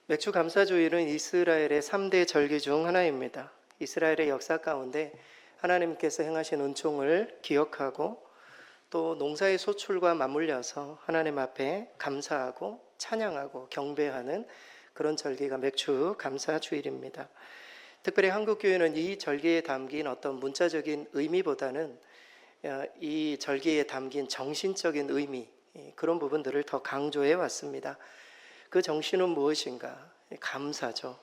맥주 감사주일은 이스라엘의 3대 절기 중 하나입니다. 이스라엘의 역사 가운데 하나님께서 행하신 은총을 기억하고 또 농사의 소출과 맞물려서 하나님 앞에 감사하고 찬양하고 경배하는 그런 절기가 맥주 감사주일입니다. 특별히 한국교회는 이 절기에 담긴 어떤 문자적인 의미보다는 이 절기에 담긴 정신적인 의미, 그런 부분들을 더 강조해 왔습니다. 그 정신은 무엇인가? 감사죠.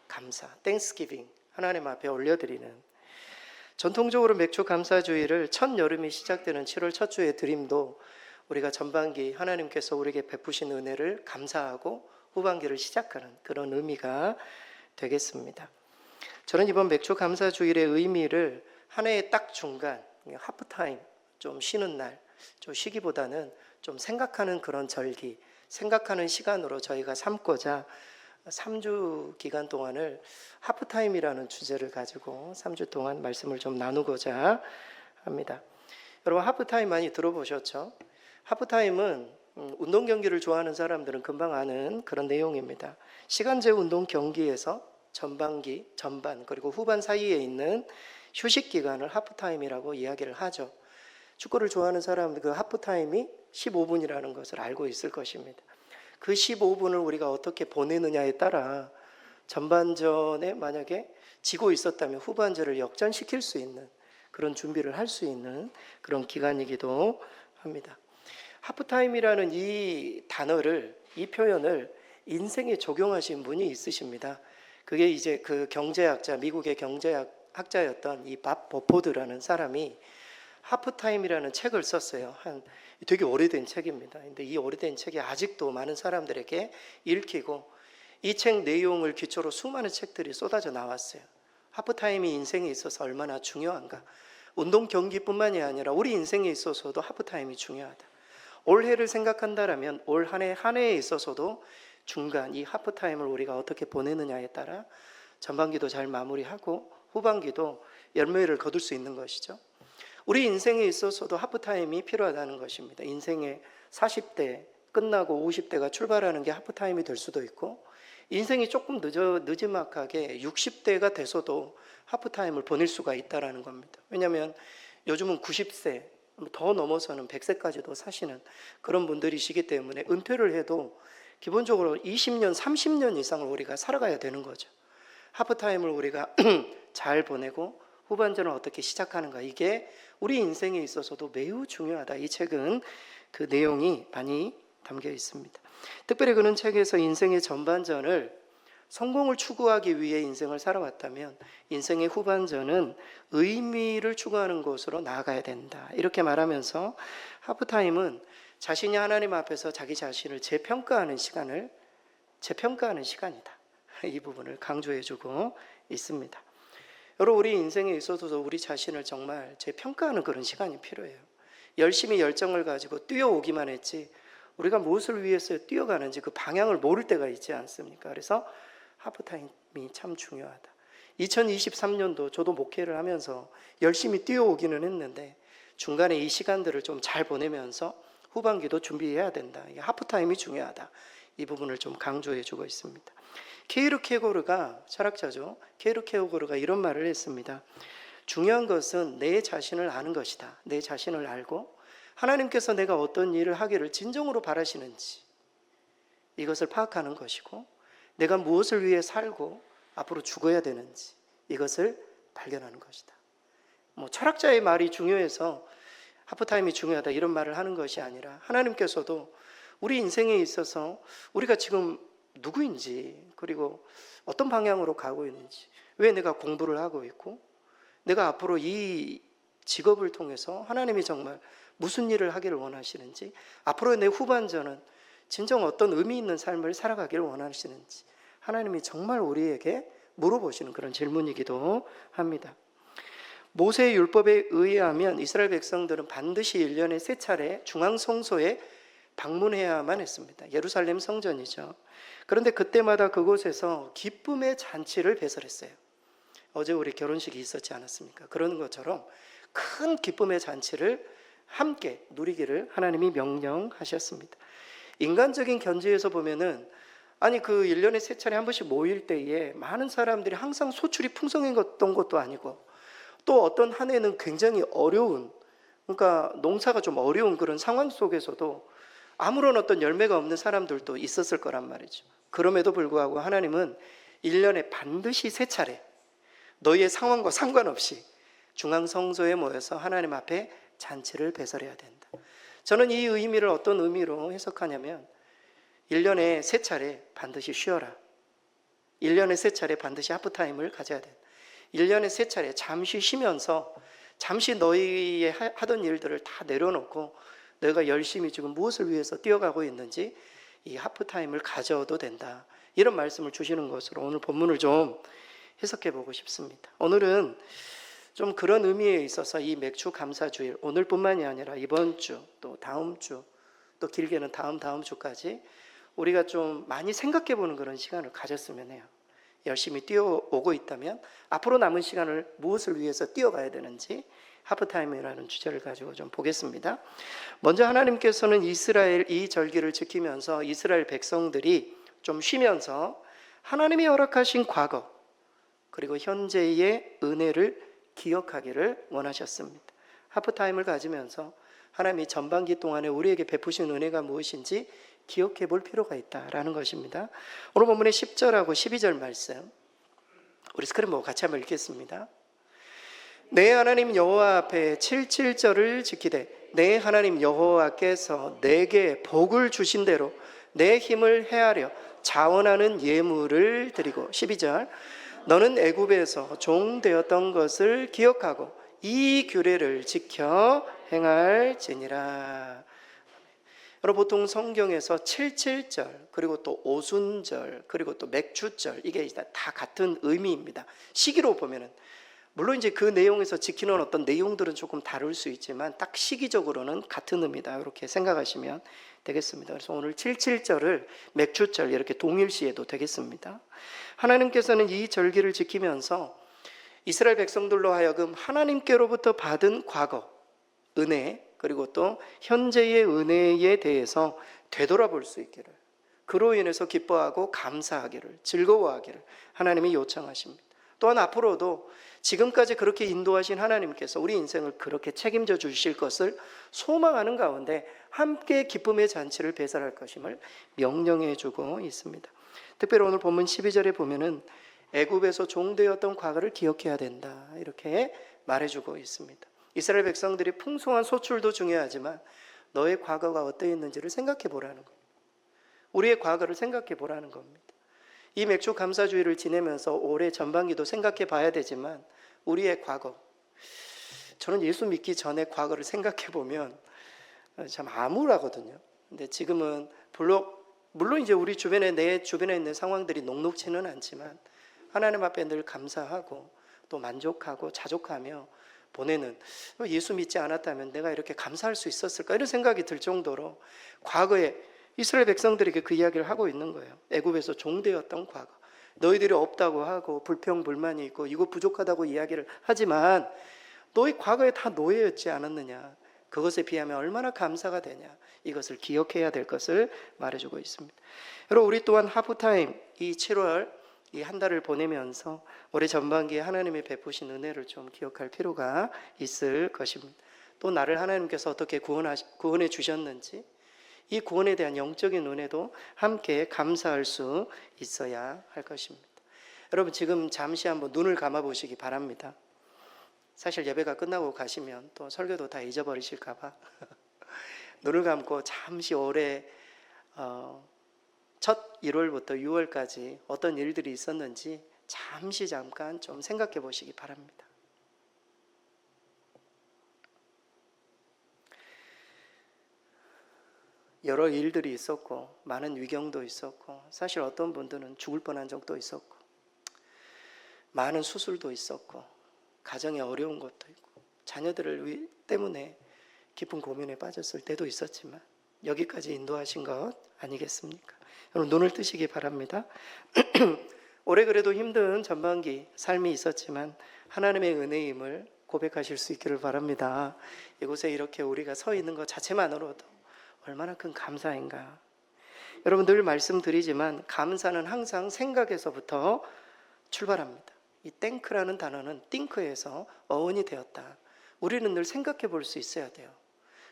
감사, 땡스기빙, 하나님 앞에 올려드리는. 전통적으로 맥주 감사주일을 첫 여름이 시작되는 7월 첫 주에 드림도 우리가 전반기 하나님께서 우리에게 베푸신 은혜를 감사하고 후반기를 시작하는 그런 의미가 되겠습니다. 저는 이번 맥주 감사주일의 의미를 한 해의 딱 중간, 하프타임, 좀 쉬는 날, 좀 쉬기보다는 좀 생각하는 그런 절기, 생각하는 시간으로 저희가 삼고자 3주 기간 동안을 하프타임이라는 주제를 가지고 3주 동안 말씀을 좀 나누고자 합니다. 여러분, 하프타임 많이 들어보셨죠? 하프타임은 운동 경기를 좋아하는 사람들은 금방 아는 그런 내용입니다. 시간제 운동 경기에서 전반기, 전반 그리고 후반 사이에 있는 휴식 기간을 하프타임이라고 이야기를 하죠. 축구를 좋아하는 사람은 그 하프타임이 15분이라는 것을 알고 있을 것입니다. 그 15분을 우리가 어떻게 보내느냐에 따라 전반전에 만약에 지고 있었다면 후반전을 역전시킬 수 있는 그런 준비를 할 수 있는 그런 기간이기도 합니다. 하프타임이라는 이 단어를, 이 표현을 인생에 적용하신 분이 있으십니다. 그게 이제 그 경제학자, 미국의 경제학자였던 이 밥 버포드라는 사람이 하프타임이라는 책을 썼어요. 되게 오래된 책입니다. 근데 이 오래된 책이 아직도 많은 사람들에게 읽히고 이 책 내용을 기초로 수많은 책들이 쏟아져 나왔어요. 하프타임이 인생에 있어서 얼마나 중요한가. 운동 경기뿐만이 아니라 우리 인생에 있어서도 하프타임이 중요하다. 올해를 생각한다라면 올 한 해에 있어서도 중간 이 하프타임을 우리가 어떻게 보내느냐에 따라 전반기도 잘 마무리하고 후반기도 열매를 거둘 수 있는 것이죠. 우리 인생에 있어서도 하프타임이 필요하다는 것입니다. 인생의 40대 끝나고 50대가 출발하는 게 하프타임이 될 수도 있고, 인생이 조금 늦지막하게 60대가 돼서도 하프타임을 보낼 수가 있다는 겁니다. 왜냐하면 요즘은 90세, 더 넘어서는 100세까지도 사시는 그런 분들이시기 때문에 은퇴를 해도 기본적으로 20년, 30년 이상을 우리가 살아가야 되는 거죠. 하프타임을 우리가 잘 보내고 후반전을 어떻게 시작하는가, 이게 우리 인생에 있어서도 매우 중요하다. 이 책은 그 내용이 많이 담겨 있습니다. 특별히 그는 책에서 인생의 전반전을 성공을 추구하기 위해 인생을 살아왔다면 인생의 후반전은 의미를 추구하는 곳으로 나아가야 된다, 이렇게 말하면서 하프타임은 자신이 하나님 앞에서 자기 자신을 재평가하는 시간이다, 이 부분을 강조해주고 있습니다. 여러분, 우리 인생에 있어서도 우리 자신을 정말 재평가하는 그런 시간이 필요해요. 열심히 열정을 가지고 뛰어오기만 했지 우리가 무엇을 위해서 뛰어가는지 그 방향을 모를 때가 있지 않습니까? 그래서 하프타임이 참 중요하다. 2023년도 저도 목회를 하면서 열심히 뛰어오기는 했는데 중간에 이 시간들을 좀 잘 보내면서 후반기도 준비해야 된다. 이게 하프타임이 중요하다. 이 부분을 좀 강조해주고 있습니다. 케이르케고르가, 철학자죠. 케이르케고르가 이런 말을 했습니다. 중요한 것은 내 자신을 아는 것이다. 내 자신을 알고 하나님께서 내가 어떤 일을 하기를 진정으로 바라시는지 이것을 파악하는 것이고, 내가 무엇을 위해 살고 앞으로 죽어야 되는지 이것을 발견하는 것이다. 철학자의 말이 중요해서 하프타임이 중요하다 이런 말을 하는 것이 아니라, 하나님께서도 우리 인생에 있어서 우리가 지금 누구인지, 그리고 어떤 방향으로 가고 있는지, 왜 내가 공부를 하고 있고 내가 앞으로 이 직업을 통해서 하나님이 정말 무슨 일을 하기를 원하시는지, 앞으로 내 후반전은 진정 어떤 의미 있는 삶을 살아가기를 원하시는지 하나님이 정말 우리에게 물어보시는 그런 질문이기도 합니다. 모세의 율법에 의하면 이스라엘 백성들은 반드시 1년에 3차례 중앙성소에 방문해야만 했습니다. 예루살렘 성전이죠. 그런데 그때마다 그곳에서 기쁨의 잔치를 배설했어요. 어제 우리 결혼식이 있었지 않았습니까? 그런 것처럼 큰 기쁨의 잔치를 함께 누리기를 하나님이 명령하셨습니다. 인간적인 견지에서 보면은 아니 그 1년에 세 차례 한 번씩 모일 때에 많은 사람들이 항상 소출이 풍성했던 것도 아니고, 또 어떤 한 해는 굉장히 어려운, 그러니까 농사가 좀 어려운 그런 상황 속에서도 아무런 어떤 열매가 없는 사람들도 있었을 거란 말이죠. 그럼에도 불구하고 하나님은 1년에 반드시 세 차례 너희의 상황과 상관없이 중앙성소에 모여서 하나님 앞에 잔치를 배설해야 된다. 저는 이 의미를 어떤 의미로 해석하냐면 1년에 세 차례 반드시 쉬어라. 1년에 세 차례 반드시 하프타임을 가져야 된다. 1년에 세 차례 잠시 쉬면서 잠시 너희의 하던 일들을 다 내려놓고 너희가 열심히 지금 무엇을 위해서 뛰어가고 있는지 이 하프타임을 가져도 된다. 이런 말씀을 주시는 것으로 오늘 본문을 좀 해석해 보고 싶습니다. 오늘은 좀 그런 의미에 있어서 이 맥주 감사주일, 오늘뿐만이 아니라 이번 주, 또 다음 주, 또 길게는 다음 주까지 우리가 좀 많이 생각해 보는 그런 시간을 가졌으면 해요. 열심히 뛰어오고 있다면 앞으로 남은 시간을 무엇을 위해서 뛰어가야 되는지 하프타임이라는 주제를 가지고 좀 보겠습니다. 먼저 하나님께서는 이스라엘 이 절기를 지키면서 이스라엘 백성들이 좀 쉬면서 하나님이 허락하신 과거 그리고 현재의 은혜를 기억하기를 원하셨습니다. 하프타임을 가지면서 하나님이 전반기 동안에 우리에게 베푸신 은혜가 무엇인지 기억해 볼 필요가 있다라는 것입니다. 오늘 본문의 10절하고 12절 말씀 우리 스크린 보고 같이 한번 읽겠습니다. 내 하나님 여호와 앞에 77절을 지키되 내 하나님 여호와께서 내게 복을 주신 대로 내 힘을 헤아려 자원하는 예물을 드리고 12절 너는 애굽에서 종 되었던 것을 기억하고 이 규례를 지켜 행할지니라. 여러분 보통 성경에서 77절 그리고 또 오순절 그리고 또 맥주절 이게 다 같은 의미입니다. 시기로 보면은 물론 이제 그 내용에서 지키는 어떤 내용들은 조금 다를 수 있지만 딱 시기적으로는 같은 의미다 이렇게 생각하시면 되겠습니다. 그래서 오늘 77절을 맥주절 이렇게 동일시해도 되겠습니다. 하나님께서는 이 절기를 지키면서 이스라엘 백성들로 하여금 하나님께로부터 받은 과거 은혜 그리고 또 현재의 은혜에 대해서 되돌아볼 수 있기를, 그로 인해서 기뻐하고 감사하기를, 즐거워하기를 하나님이 요청하십니다. 또한 앞으로도 지금까지 그렇게 인도하신 하나님께서 우리 인생을 그렇게 책임져 주실 것을 소망하는 가운데 함께 기쁨의 잔치를 배설할 것임을 명령해 주고 있습니다. 특별히 오늘 본문 12절에 보면은 애굽에서 종되었던 과거를 기억해야 된다 이렇게 말해주고 있습니다. 이스라엘 백성들이 풍성한 소출도 중요하지만 너의 과거가 어떠했는지를 생각해 보라는 겁니다. 우리의 과거를 생각해 보라는 겁니다. 이 맥주 감사주의를 지내면서 올해 전반기도 생각해 봐야 되지만 우리의 과거, 저는 예수 믿기 전에 과거를 생각해 보면 참 암울하거든요. 근데 지금은 물론 이제 우리 주변에 내 주변에 있는 상황들이 녹록지는 않지만 하나님 앞에 늘 감사하고 또 만족하고 자족하며 보내는, 예수 믿지 않았다면 내가 이렇게 감사할 수 있었을까 이런 생각이 들 정도로 과거에 이스라엘 백성들에게 그 이야기를 하고 있는 거예요. 애굽에서 종되었던 과거, 너희들이 없다고 하고 불평불만이 있고 이거 부족하다고 이야기를 하지만 너희 과거에 다 노예였지 않았느냐, 그것에 비하면 얼마나 감사가 되냐, 이것을 기억해야 될 것을 말해주고 있습니다. 여러분 우리 또한 하프타임 이 7월 이 한 달을 보내면서 올해 전반기에 하나님이 베푸신 은혜를 좀 기억할 필요가 있을 것입니다. 또 나를 하나님께서 어떻게 구원해 주셨는지 이 구원에 대한 영적인 은혜도 함께 감사할 수 있어야 할 것입니다. 여러분 지금 잠시 한번 눈을 감아 보시기 바랍니다. 사실 예배가 끝나고 가시면 또 설교도 다 잊어버리실까 봐 눈을 감고 잠시 올해 첫 1월부터 6월까지 어떤 일들이 있었는지 잠깐 좀 생각해 보시기 바랍니다. 여러 일들이 있었고 많은 위경도 있었고 사실 어떤 분들은 죽을 뻔한 적도 있었고 많은 수술도 있었고 가정에 어려운 것도 있고 자녀들을 때문에 깊은 고민에 빠졌을 때도 있었지만 여기까지 인도하신 것 아니겠습니까? 여러분 눈을 뜨시기 바랍니다. 올해 그래도 힘든 전반기 삶이 있었지만 하나님의 은혜임을 고백하실 수 있기를 바랍니다. 이곳에 이렇게 우리가 서 있는 것 자체만으로도 얼마나 큰 감사인가. 여러분 늘 말씀드리지만 감사는 항상 생각에서부터 출발합니다. 이 땡크라는 단어는 띵크에서 어원이 되었다. 우리는 늘 생각해 볼 수 있어야 돼요.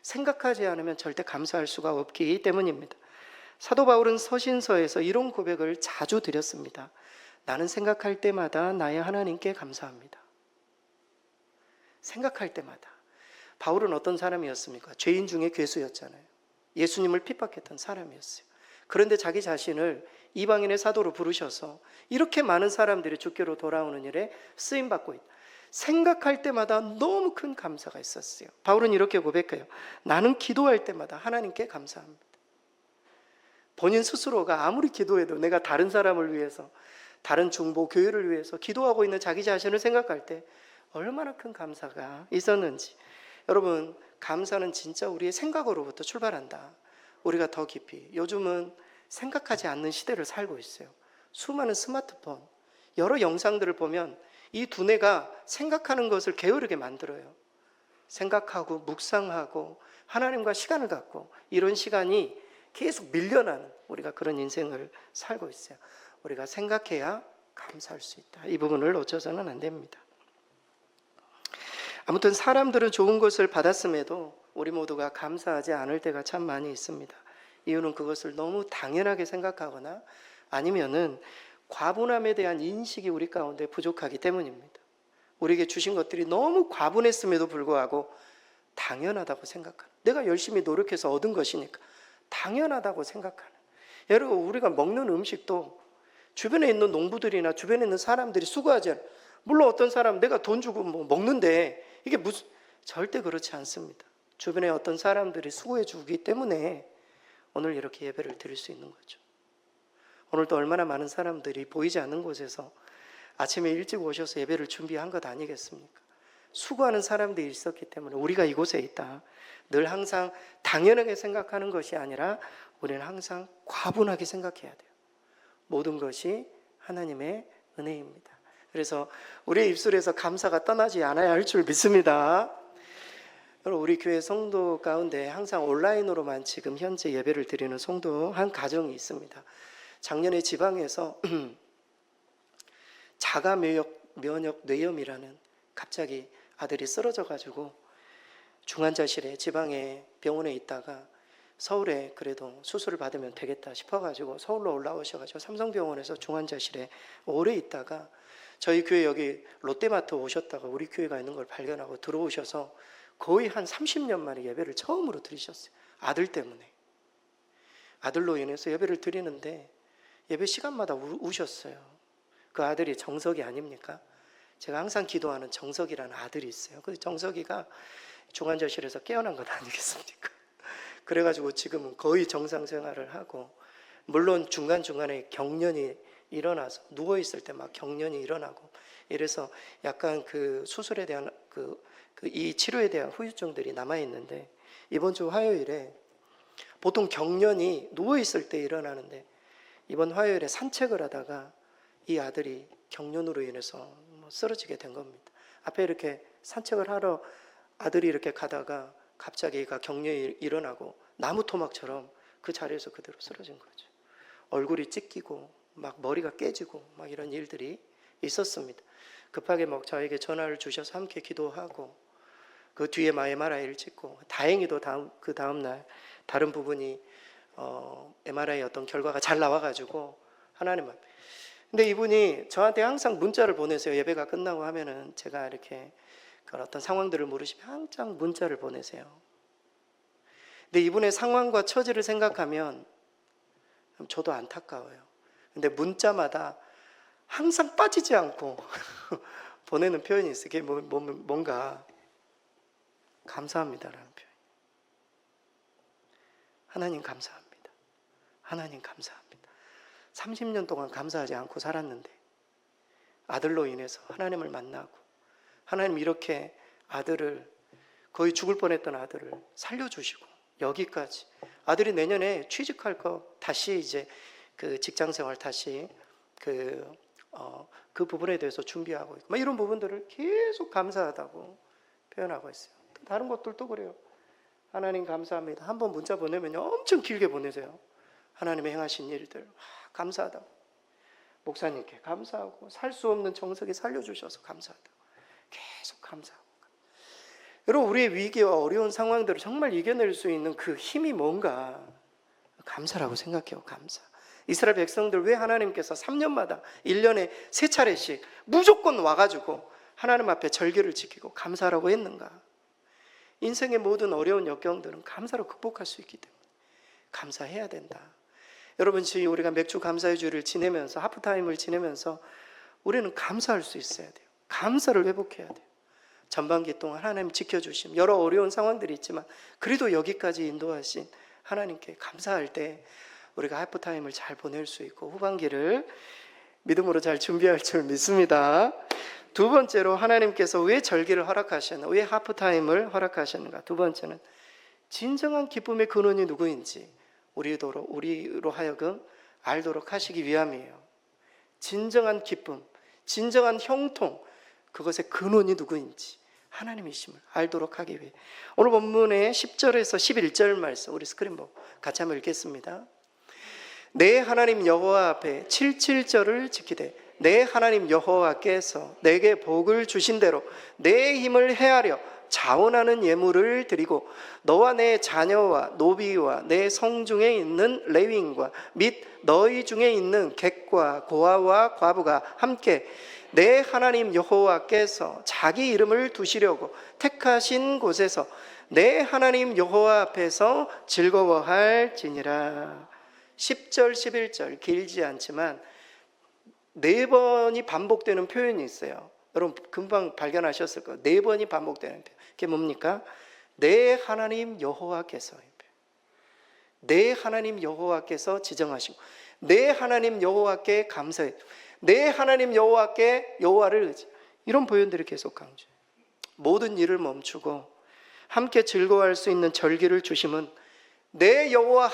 생각하지 않으면 절대 감사할 수가 없기 때문입니다. 사도 바울은 서신서에서 이런 고백을 자주 드렸습니다. 나는 생각할 때마다 나의 하나님께 감사합니다. 생각할 때마다. 바울은 어떤 사람이었습니까? 죄인 중에 괴수였잖아요. 예수님을 핍박했던 사람이었어요. 그런데 자기 자신을 이방인의 사도로 부르셔서 이렇게 많은 사람들이 주께로 돌아오는 일에 쓰임받고 있다. 생각할 때마다 너무 큰 감사가 있었어요. 바울은 이렇게 고백해요. 나는 기도할 때마다 하나님께 감사합니다. 본인 스스로가 아무리 기도해도 내가 다른 사람을 위해서, 다른 중보 교회를 위해서 기도하고 있는 자기 자신을 생각할 때 얼마나 큰 감사가 있었는지. 여러분, 감사는 진짜 우리의 생각으로부터 출발한다. 우리가 더 깊이, 요즘은 생각하지 않는 시대를 살고 있어요. 수많은 스마트폰, 여러 영상들을 보면 이 두뇌가 생각하는 것을 게으르게 만들어요. 생각하고 묵상하고 하나님과 시간을 갖고 이런 시간이 계속 밀려나는, 우리가 그런 인생을 살고 있어요. 우리가 생각해야 감사할 수 있다. 이 부분을 놓쳐서는 안 됩니다. 아무튼 사람들은 좋은 것을 받았음에도 우리 모두가 감사하지 않을 때가 참 많이 있습니다. 이유는 그것을 너무 당연하게 생각하거나 아니면은 과분함에 대한 인식이 우리 가운데 부족하기 때문입니다. 우리에게 주신 것들이 너무 과분했음에도 불구하고 당연하다고 생각하는, 내가 열심히 노력해서 얻은 것이니까 당연하다고 생각하는. 여러분, 우리가 먹는 음식도 주변에 있는 농부들이나 주변에 있는 사람들이 수고하지 않아요. 물론 어떤 사람 내가 돈 주고 뭐 먹는데 이게 무슨, 절대 그렇지 않습니다. 주변에 어떤 사람들이 수고해 주기 때문에 오늘 이렇게 예배를 드릴 수 있는 거죠. 오늘도 얼마나 많은 사람들이 보이지 않는 곳에서 아침에 일찍 오셔서 예배를 준비한 것 아니겠습니까? 수고하는 사람들이 있었기 때문에 우리가 이곳에 있다. 늘 항상 당연하게 생각하는 것이 아니라 우리는 항상 과분하게 생각해야 돼요. 모든 것이 하나님의 은혜입니다. 그래서 우리의 입술에서 감사가 떠나지 않아야 할 줄 믿습니다. 여러분, 우리 교회 성도 가운데 항상 온라인으로만 지금 현재 예배를 드리는 성도 한 가정이 있습니다. 작년에 지방에서 자가 면역 뇌염이라는, 갑자기 아들이 쓰러져 가지고 중환자실에 지방의 병원에 있다가 서울에 그래도 수술을 받으면 되겠다 싶어가지고 서울로 올라오셔가지고 삼성병원에서 중환자실에 오래 있다가 저희 교회 여기 롯데마트 오셨다가 우리 교회가 있는 걸 발견하고 들어오셔서 거의 한 30년 만에 예배를 처음으로 드리셨어요. 아들 때문에. 아들로 인해서 예배를 드리는데 예배 시간마다 우셨어요. 그 아들이 정석이 아닙니까? 제가 항상 기도하는 정석이라는 아들이 있어요. 그 정석이가 중환자실에서 깨어난 것 아니겠습니까? 그래가지고 지금은 거의 정상 생활을 하고, 물론 중간중간에 경련이 일어나서 누워있을 때 막 경련이 일어나고 이래서 약간 그 수술에 대한 이 치료에 대한 후유증들이 남아있는데, 이번 주 화요일에 보통 경련이 누워있을 때 일어나는데 이번 화요일에 산책을 하다가 이 아들이 경련으로 인해서 쓰러지게 된 겁니다. 앞에 이렇게 산책을 하러 아들이 이렇게 가다가 갑자기 경련이 일어나고 나무 토막처럼 그 자리에서 그대로 쓰러진 거죠. 얼굴이 찢기고 막 머리가 깨지고 막 이런 일들이 있었습니다. 급하게 저에게 전화를 주셔서 함께 기도하고 그 뒤에 MRI를 찍고, 다행히도 그 다음날 다른 부분이 MRI 어떤 결과가 잘 나와가지고 하나님 앞에. 근데 이분이 저한테 항상 문자를 보내세요. 예배가 끝나고 하면은 제가 이렇게 그런 어떤 상황들을 물으시면 항상 문자를 보내세요. 근데 이분의 상황과 처지를 생각하면 저도 안타까워요. 근데 문자마다 항상 빠지지 않고 보내는 표현이 있어요. 그게 뭔가 감사합니다라는 표현. 하나님 감사합니다. 하나님 감사합니다. 30년 동안 감사하지 않고 살았는데 아들로 인해서 하나님을 만나고, 하나님 이렇게 아들을, 거의 죽을 뻔했던 아들을 살려주시고 여기까지, 아들이 내년에 취직할 거 다시 이제 그 직장생활 다시 그 부분에 대해서 준비하고 있고, 이런 부분들을 계속 감사하다고 표현하고 있어요. 다른 것들도 그래요. 하나님 감사합니다. 한번 문자 보내면 엄청 길게 보내세요. 하나님의 행하신 일들 감사하다고, 목사님께 감사하고, 살 수 없는 정석이 살려주셔서 감사하다고, 계속 감사하고. 여러분, 우리의 위기와 어려운 상황들을 정말 이겨낼 수 있는 그 힘이 뭔가? 감사라고 생각해요. 감사. 이스라엘 백성들 왜 하나님께서 3년마다 1년에 3차례씩 무조건 와가지고 하나님 앞에 절기를 지키고 감사라고 했는가? 인생의 모든 어려운 역경들은 감사로 극복할 수 있기 때문에 감사해야 된다. 여러분, 지금 우리가 맥주 감사의 주를 지내면서, 하프타임을 지내면서 우리는 감사할 수 있어야 돼요. 감사를 회복해야 돼요. 전반기 동안 하나님 지켜주심, 여러 어려운 상황들이 있지만 그래도 여기까지 인도하신 하나님께 감사할 때 우리가 하프타임을 잘 보낼 수 있고 후반기를 믿음으로 잘 준비할 줄 믿습니다. 두 번째로, 하나님께서 왜 절기를 허락하셨나, 왜 하프타임을 허락하셨는가? 두 번째는 진정한 기쁨의 근원이 누구인지 우리로 하여금 알도록 하시기 위함이에요. 진정한 기쁨, 진정한 형통, 그것의 근원이 누구인지 하나님이심을 알도록 하기 위해. 오늘 본문의 10절에서 11절 말씀, 우리 스크린 보고 같이 한번 읽겠습니다. 내 하나님 여호와 앞에 77절을 지키되 내 하나님 여호와께서 내게 복을 주신 대로 내 힘을 헤아려 자원하는 예물을 드리고 너와 내 자녀와 노비와 내 성중에 있는 레위인과 및 너희 중에 있는 객과 고아와 과부가 함께 내 하나님 여호와께서 자기 이름을 두시려고 택하신 곳에서 내 하나님 여호와 앞에서 즐거워할지니라. 10절 11절 길지 않지만 4번이 반복되는 표현이 있어요. 여러분 금방 발견하셨을 거예요. 4번이 반복되는 표현. 그게 뭡니까? 내 하나님 여호와께서, 내 하나님 여호와께서 지정하시고, 내 하나님 여호와께 감사해, 내 하나님 여호와께 여호와를 의지. 이런 표현들이 계속 강조해요. 모든 일을 멈추고 함께 즐거워할 수 있는 절기를 주심은 내 여호와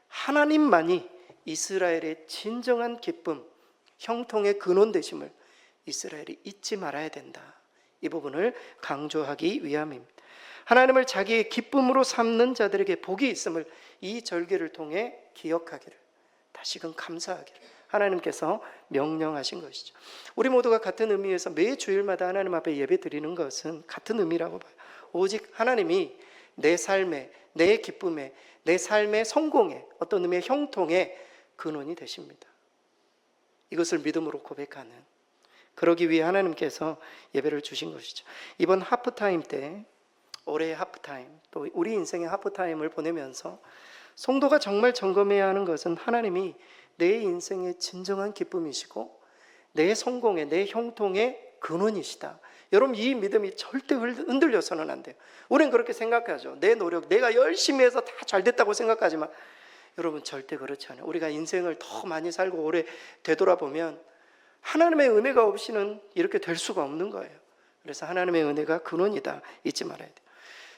하나님만이 이스라엘의 진정한 기쁨, 형통의 근원 되심을 이스라엘이 잊지 말아야 된다. 이 부분을 강조하기 위함입니다. 하나님을 자기의 기쁨으로 삼는 자들에게 복이 있음을 이 절기를 통해 기억하기를, 다시금 감사하기를 하나님께서 명령하신 것이죠. 우리 모두가 같은 의미에서 매 주일마다 하나님 앞에 예배 드리는 것은 같은 의미라고 봐요. 오직 하나님이 내 삶에, 내 기쁨에, 내 삶의 성공에, 어떤 의미의 형통의 근원이 되십니다. 이것을 믿음으로 고백하는, 그러기 위해 하나님께서 예배를 주신 것이죠. 이번 하프타임 때, 올해의 하프타임, 또 우리 인생의 하프타임을 보내면서 성도가 정말 점검해야 하는 것은 하나님이 내 인생의 진정한 기쁨이시고 내 성공의, 내 형통의 근원이시다. 여러분, 이 믿음이 절대 흔들려서는 안 돼요. 우리는 그렇게 생각하죠. 내 노력, 내가 열심히 해서 다 잘 됐다고 생각하지만 여러분, 절대 그렇지 않아요. 우리가 인생을 더 많이 살고 오래 되돌아보면 하나님의 은혜가 없이는 이렇게 될 수가 없는 거예요. 그래서 하나님의 은혜가 근원이다, 잊지 말아야 돼요.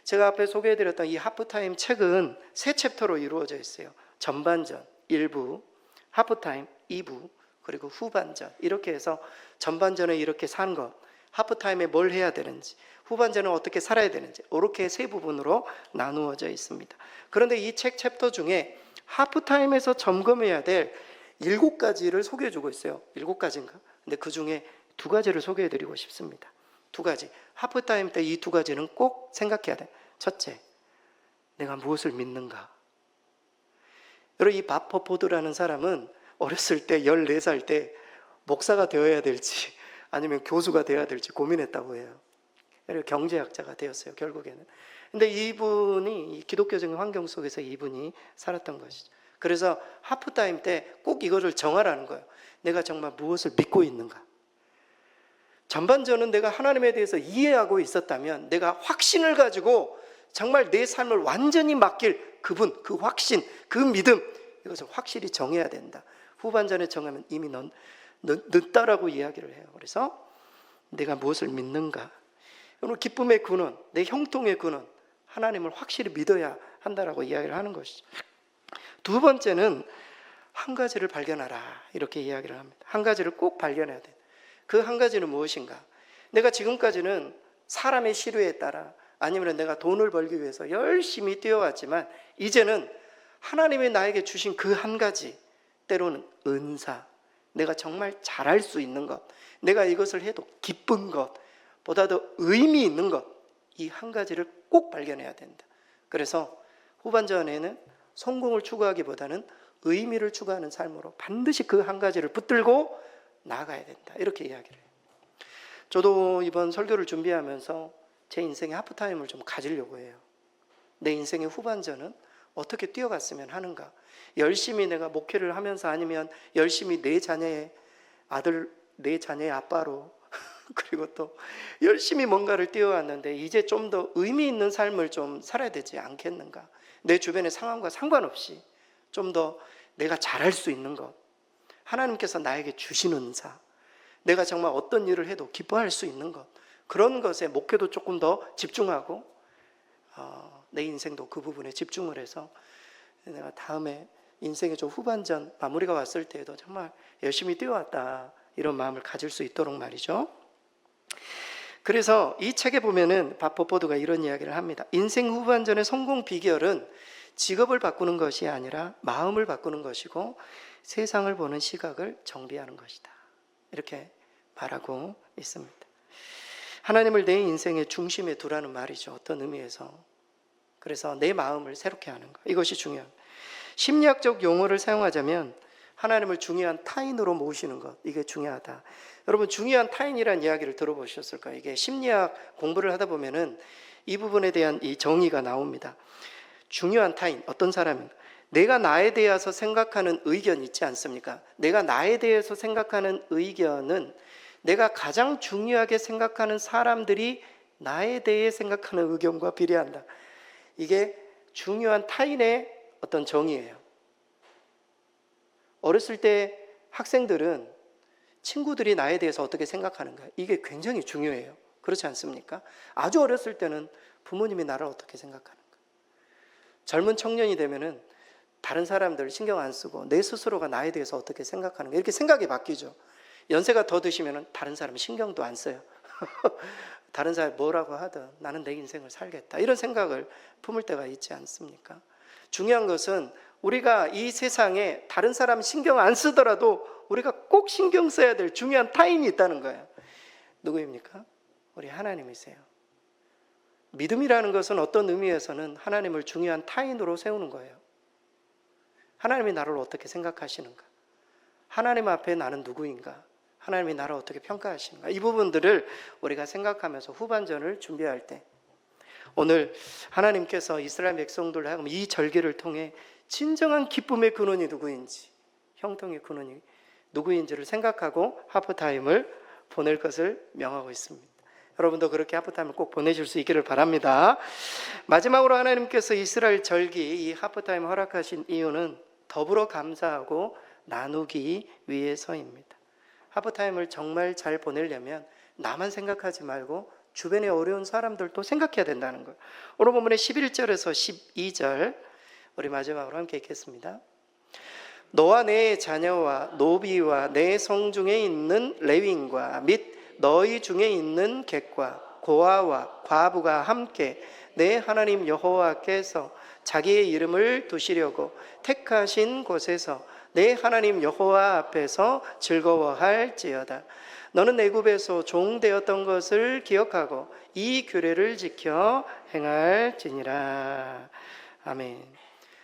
제가 앞에 소개해드렸던 이 하프타임 책은 3챕터로 이루어져 있어요. 전반전 1부, 하프타임 2부, 그리고 후반전. 이렇게 해서 전반전에 이렇게 산 것, 하프타임에 뭘 해야 되는지, 후반전은 어떻게 살아야 되는지, 이렇게 3부분으로 나누어져 있습니다. 그런데 이 책 챕터 중에 하프타임에서 점검해야 될 7가지를 소개해주고 있어요. 7가지인가? 근데 그 중에 2가지를 소개해드리고 싶습니다. 2가지. 하프타임 때 이 2가지는 꼭 생각해야 돼. 첫째, 내가 무엇을 믿는가? 여러분, 이 바퍼포드라는 사람은 어렸을 때 14살 때 목사가 되어야 될지 아니면 교수가 되어야 될지 고민했다고 해요. 그리고 경제학자가 되었어요, 결국에는. 근데 이분이 이 기독교적인 환경 속에서 이분이 살았던 것이죠. 그래서 하프타임 때 꼭 이거를 정하라는 거예요. 내가 정말 무엇을 믿고 있는가? 전반전은 내가 하나님에 대해서 이해하고 있었다면 내가 확신을 가지고 정말 내 삶을 완전히 맡길 그분, 그 확신, 그 믿음, 이것을 확실히 정해야 된다. 후반전에 정하면 이미 늦다라고 이야기를 해요. 그래서 내가 무엇을 믿는가? 오늘 기쁨의 근원, 내 형통의 근원, 하나님을 확실히 믿어야 한다라고 이야기를 하는 것이죠. 2번째는 한 가지를 발견하라, 이렇게 이야기를 합니다. 한 가지를 꼭 발견해야 돼. 그 한 가지는 무엇인가? 내가 지금까지는 사람의 시류에 따라, 아니면 내가 돈을 벌기 위해서 열심히 뛰어왔지만 이제는 하나님이 나에게 주신 그 한 가지, 때로는 은사, 내가 정말 잘할 수 있는 것, 내가 이것을 해도 기쁜 것, 보다 더 의미 있는 것, 이 한 가지를 꼭 발견해야 된다. 그래서 후반전에는 성공을 추구하기보다는 의미를 추구하는 삶으로 반드시 그 한 가지를 붙들고 나아가야 된다, 이렇게 이야기를 해요. 저도 이번 설교를 준비하면서 제 인생의 하프타임을 좀 가지려고 해요. 내 인생의 후반전은 어떻게 뛰어갔으면 하는가, 열심히 내가 목회를 하면서, 아니면 열심히 내 자녀의 아들, 내 자녀의 아빠로 그리고 또 열심히 뭔가를 뛰어왔는데 이제 좀 더 의미 있는 삶을 좀 살아야 되지 않겠는가, 내 주변의 상황과 상관없이 좀 더 내가 잘할 수 있는 것, 하나님께서 나에게 주신 은사, 내가 정말 어떤 일을 해도 기뻐할 수 있는 것, 그런 것에 목회도 조금 더 집중하고 내 인생도 그 부분에 집중을 해서 내가 다음에 인생의 좀 후반전 마무리가 왔을 때에도 정말 열심히 뛰어왔다, 이런 마음을 가질 수 있도록 말이죠. 그래서 이 책에 보면은 바포포드가 이런 이야기를 합니다. 인생 후반전의 성공 비결은 직업을 바꾸는 것이 아니라 마음을 바꾸는 것이고 세상을 보는 시각을 정비하는 것이다, 이렇게 말하고 있습니다. 하나님을 내 인생의 중심에 두라는 말이죠, 어떤 의미에서. 그래서 내 마음을 새롭게 하는 것, 이것이 중요합니다. 심리학적 용어를 사용하자면 하나님을 중요한 타인으로 모시는 것, 이게 중요하다. 여러분, 중요한 타인이라는 이야기를 들어보셨을까요? 이게 심리학 공부를 하다 보면은 이 부분에 대한 이 정의가 나옵니다. 중요한 타인, 어떤 사람인가? 내가 나에 대해서 생각하는 의견 있지 않습니까? 내가 나에 대해서 생각하는 의견은 내가 가장 중요하게 생각하는 사람들이 나에 대해 생각하는 의견과 비례한다. 이게 중요한 타인의 어떤 정의예요. 어렸을 때 학생들은 친구들이 나에 대해서 어떻게 생각하는가, 이게 굉장히 중요해요. 그렇지 않습니까? 아주 어렸을 때는 부모님이 나를 어떻게 생각하는가, 젊은 청년이 되면은 다른 사람들 신경 안 쓰고 내 스스로가 나에 대해서 어떻게 생각하는가, 이렇게 생각이 바뀌죠. 연세가 더 드시면은 다른 사람 신경도 안 써요. 다른 사람이 뭐라고 하든 나는 내 인생을 살겠다, 이런 생각을 품을 때가 있지 않습니까? 중요한 것은 우리가 이 세상에 다른 사람 신경 안 쓰더라도 우리가 꼭 신경 써야 될 중요한 타인이 있다는 거예요. 누구입니까? 우리 하나님이세요. 믿음이라는 것은 어떤 의미에서는 하나님을 중요한 타인으로 세우는 거예요. 하나님이 나를 어떻게 생각하시는가, 하나님 앞에 나는 누구인가, 하나님이 나를 어떻게 평가하시는가, 이 부분들을 우리가 생각하면서 후반전을 준비할 때, 오늘 하나님께서 이스라엘 백성들을 하여금 이 절기를 통해 진정한 기쁨의 근원이 누구인지, 형통의 근원이 누구인지를 생각하고 하프타임을 보낼 것을 명하고 있습니다. 여러분도 그렇게 하프타임을 꼭 보내실 수 있기를 바랍니다. 마지막으로 하나님께서 이스라엘 절기 이 하프타임 허락하신 이유는 더불어 감사하고 나누기 위해서입니다. 하프타임을 정말 잘 보내려면 나만 생각하지 말고 주변에 어려운 사람들도 생각해야 된다는 거예요. 오늘 본문의 11절에서 12절 우리 마지막으로 함께 읽겠습니다. 너와 내 자녀와 노비와 내 성중에 있는 레위인과 및 너희 중에 있는 객과 고아와 과부가 함께 내 하나님 여호와께서 자기의 이름을 두시려고 택하신 곳에서 내 하나님 여호와 앞에서 즐거워할지어다. 너는 애굽에서 종되었던 것을 기억하고 이 규례를 지켜 행할지니라. 아멘.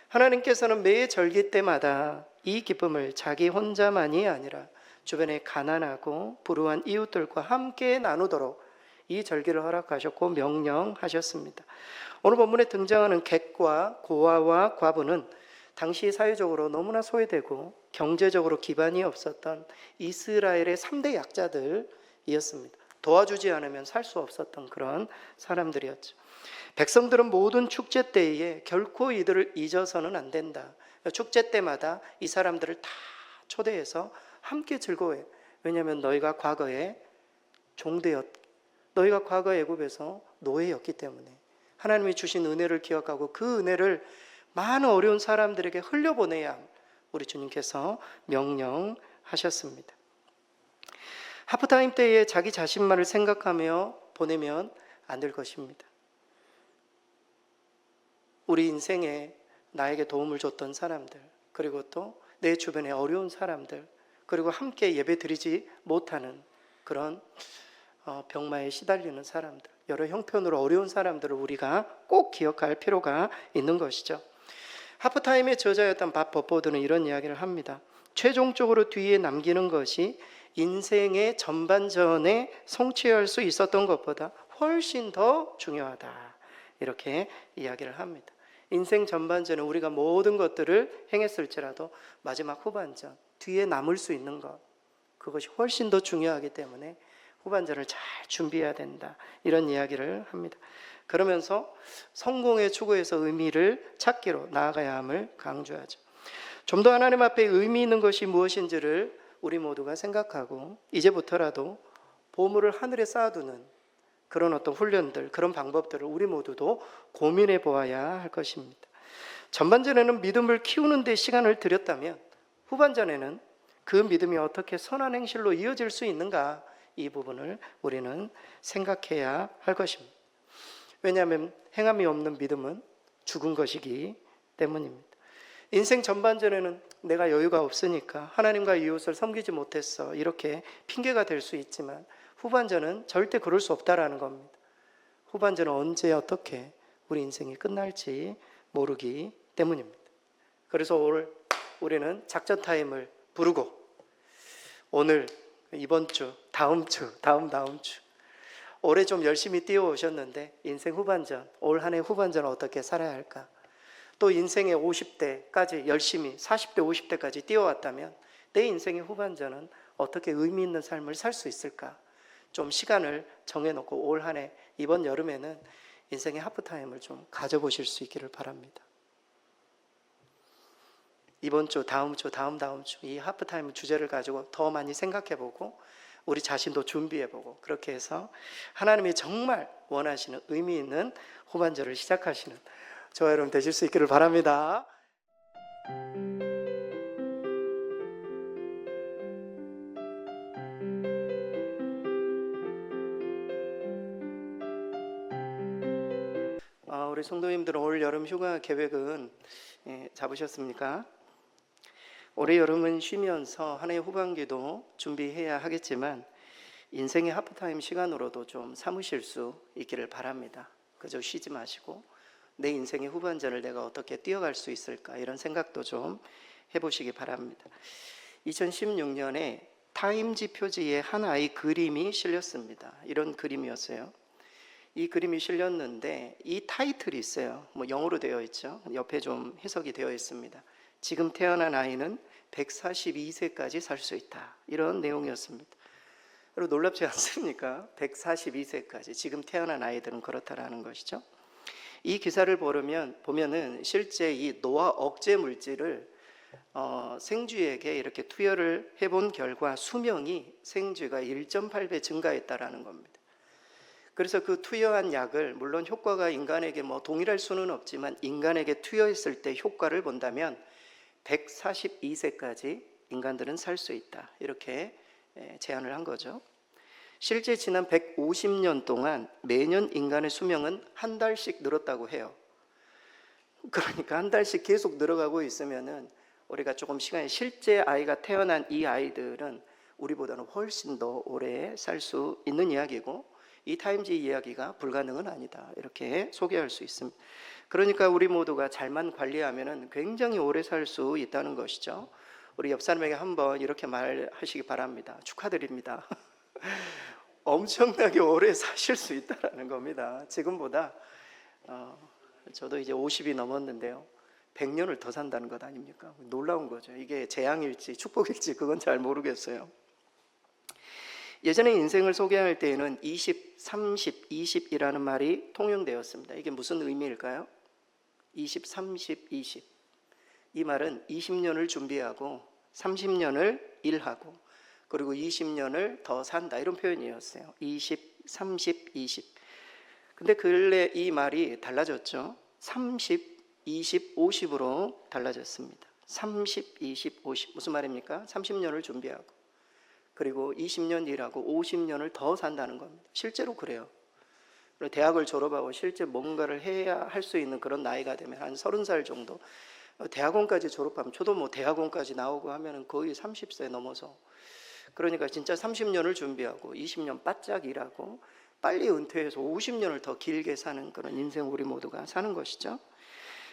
하나님께서는 매 절기 때마다 이 기쁨을 자기 혼자만이 아니라 주변에 가난하고 불우한 이웃들과 함께 나누도록 이 절기를 허락하셨고 명령하셨습니다. 오늘 본문에 등장하는 객과 고아와 과부는 당시 사회적으로 너무나 소외되고 경제적으로 기반이 없었던 이스라엘의 3대 약자들이었습니다. 도와주지 않으면 살 수 없었던 그런 사람들이었죠. 백성들은 모든 축제 때에 결코 이들을 잊어서는 안 된다. 축제 때마다 이 사람들을 다 초대해서 함께 즐거워해. 왜냐하면 너희가 과거에 너희가 과거 애굽에서 노예였기 때문에 하나님이 주신 은혜를 기억하고 그 은혜를 많은 어려운 사람들에게 흘려보내야 우리 주님께서 명령하셨습니다. 하프타임 때에 자기 자신만을 생각하며 보내면 안 될 것입니다. 우리 인생에 나에게 도움을 줬던 사람들, 그리고 또 내 주변에 어려운 사람들, 그리고 함께 예배드리지 못하는 그런 병마에 시달리는 사람들, 여러 형편으로 어려운 사람들을 우리가 꼭 기억할 필요가 있는 것이죠. 하프타임의 저자였던 밥 버포드는 이런 이야기를 합니다. 최종적으로 뒤에 남기는 것이 인생의 전반전에 성취할 수 있었던 것보다 훨씬 더 중요하다, 이렇게 이야기를 합니다. 인생 전반전에 우리가 모든 것들을 행했을지라도 마지막 후반전, 뒤에 남을 수 있는 것, 그것이 훨씬 더 중요하기 때문에 후반전을 잘 준비해야 된다, 이런 이야기를 합니다. 그러면서 성공의 추구에서 의미를 찾기로 나아가야 함을 강조하죠. 좀 더 하나님 앞에 의미 있는 것이 무엇인지를 우리 모두가 생각하고 이제부터라도 보물을 하늘에 쌓아두는 그런 어떤 훈련들, 그런 방법들을 우리 모두도 고민해 보아야 할 것입니다. 전반전에는 믿음을 키우는 데 시간을 들였다면 후반전에는 그 믿음이 어떻게 선한 행실로 이어질 수 있는가, 이 부분을 우리는 생각해야 할 것입니다. 왜냐하면 행함이 없는 믿음은 죽은 것이기 때문입니다. 인생 전반전에는 내가 여유가 없으니까 하나님과 이웃을 섬기지 못했어, 이렇게 핑계가 될 수 있지만 후반전은 절대 그럴 수 없다라는 겁니다. 후반전은 언제 어떻게 우리 인생이 끝날지 모르기 때문입니다. 그래서 오늘 우리는 작전 타임을 부르고 오늘, 이번 주, 다음 주, 다음 주 올해 좀 열심히 뛰어오셨는데 인생 후반전, 올 한 해 후반전을 어떻게 살아야 할까? 또 인생의 50대까지 열심히 40대 50대까지 뛰어왔다면 내 인생의 후반전은 어떻게 의미 있는 삶을 살 수 있을까? 좀 시간을 정해놓고 올 한 해, 이번 여름에는 인생의 하프타임을 좀 가져보실 수 있기를 바랍니다. 이번 주, 다음 주, 다음 주 이 하프타임 주제를 가지고 더 많이 생각해보고 우리 자신도 준비해보고, 그렇게 해서 하나님이 정말 원하시는 의미 있는 후반전을 시작하시는 저와 여러분 되실 수 있기를 바랍니다. 우리 성도님들은 올 여름 휴가 계획은 잡으셨습니까? 올해 여름은 쉬면서 한 해 후반기도 준비해야 하겠지만 인생의 하프타임 시간으로도 좀 삼으실 수 있기를 바랍니다. 그저 쉬지 마시고 내 인생의 후반전을 내가 어떻게 뛰어갈 수 있을까, 이런 생각도 좀 해보시기 바랍니다. 2016년에 타임지 표지에 한 아이 그림이 실렸습니다. 이런 그림이었어요. 이 그림이 실렸는데 이 타이틀이 있어요. 영어로 되어 있죠. 옆에 좀 해석이 되어 있습니다. 지금 태어난 아이는 142세까지 살 수 있다, 이런 내용이었습니다. 여러분 놀랍지 않습니까? 142세까지 지금 태어난 아이들은 그렇다라는 것이죠. 이 기사를 보면은 실제 이 노화 억제 물질을 생쥐에게 이렇게 투여를 해본 결과 수명이 생쥐가 1.8배 증가했다라는 겁니다. 그래서 그 투여한 약을, 물론 효과가 인간에게 동일할 수는 없지만 인간에게 투여했을 때 효과를 본다면 142세까지 인간들은 살 수 있다, 이렇게 제안을 한 거죠. 실제 지난 150년 동안 매년 인간의 수명은 한 달씩 늘었다고 해요. 그러니까 한 달씩 계속 늘어가고 있으면은 우리가 조금 시간이, 실제 아이가 태어난 이 아이들은 우리보다는 훨씬 더 오래 살 수 있는 이야기고, 이 타임지 이야기가 불가능은 아니다, 이렇게 소개할 수 있습니다. 그러니까 우리 모두가 잘만 관리하면은 굉장히 오래 살 수 있다는 것이죠. 우리 옆 사람에게 한번 이렇게 말하시기 바랍니다. 축하드립니다. 엄청나게 오래 사실 수 있다는 겁니다. 지금보다 저도 이제 50이 넘었는데요, 100년을 더 산다는 것 아닙니까? 놀라운 거죠. 이게 재앙일지 축복일지 그건 잘 모르겠어요. 예전에 인생을 소개할 때에는 20, 30, 20이라는 말이 통용되었습니다. 이게 무슨 의미일까요? 20, 30, 20. 이 말은 20년을 준비하고 30년을 일하고 그리고 20년을 더 산다, 이런 표현이었어요. 20, 30, 20. 근데 근래 이 말이 달라졌죠. 30, 20, 50으로 달라졌습니다. 30, 20, 50. 무슨 말입니까? 30년을 준비하고 그리고 20년 일하고 50년을 더 산다는 겁니다. 실제로 그래요. 그리고 대학을 졸업하고 실제 뭔가를 해야 할 수 있는 그런 나이가 되면 한 30살 정도, 대학원까지 졸업하면, 저도 뭐 대학원까지 나오고 하면은 거의 30세 넘어서, 그러니까 진짜 30년을 준비하고 20년 바짝 일하고 빨리 은퇴해서 50년을 더 길게 사는 그런 인생, 우리 모두가 사는 것이죠.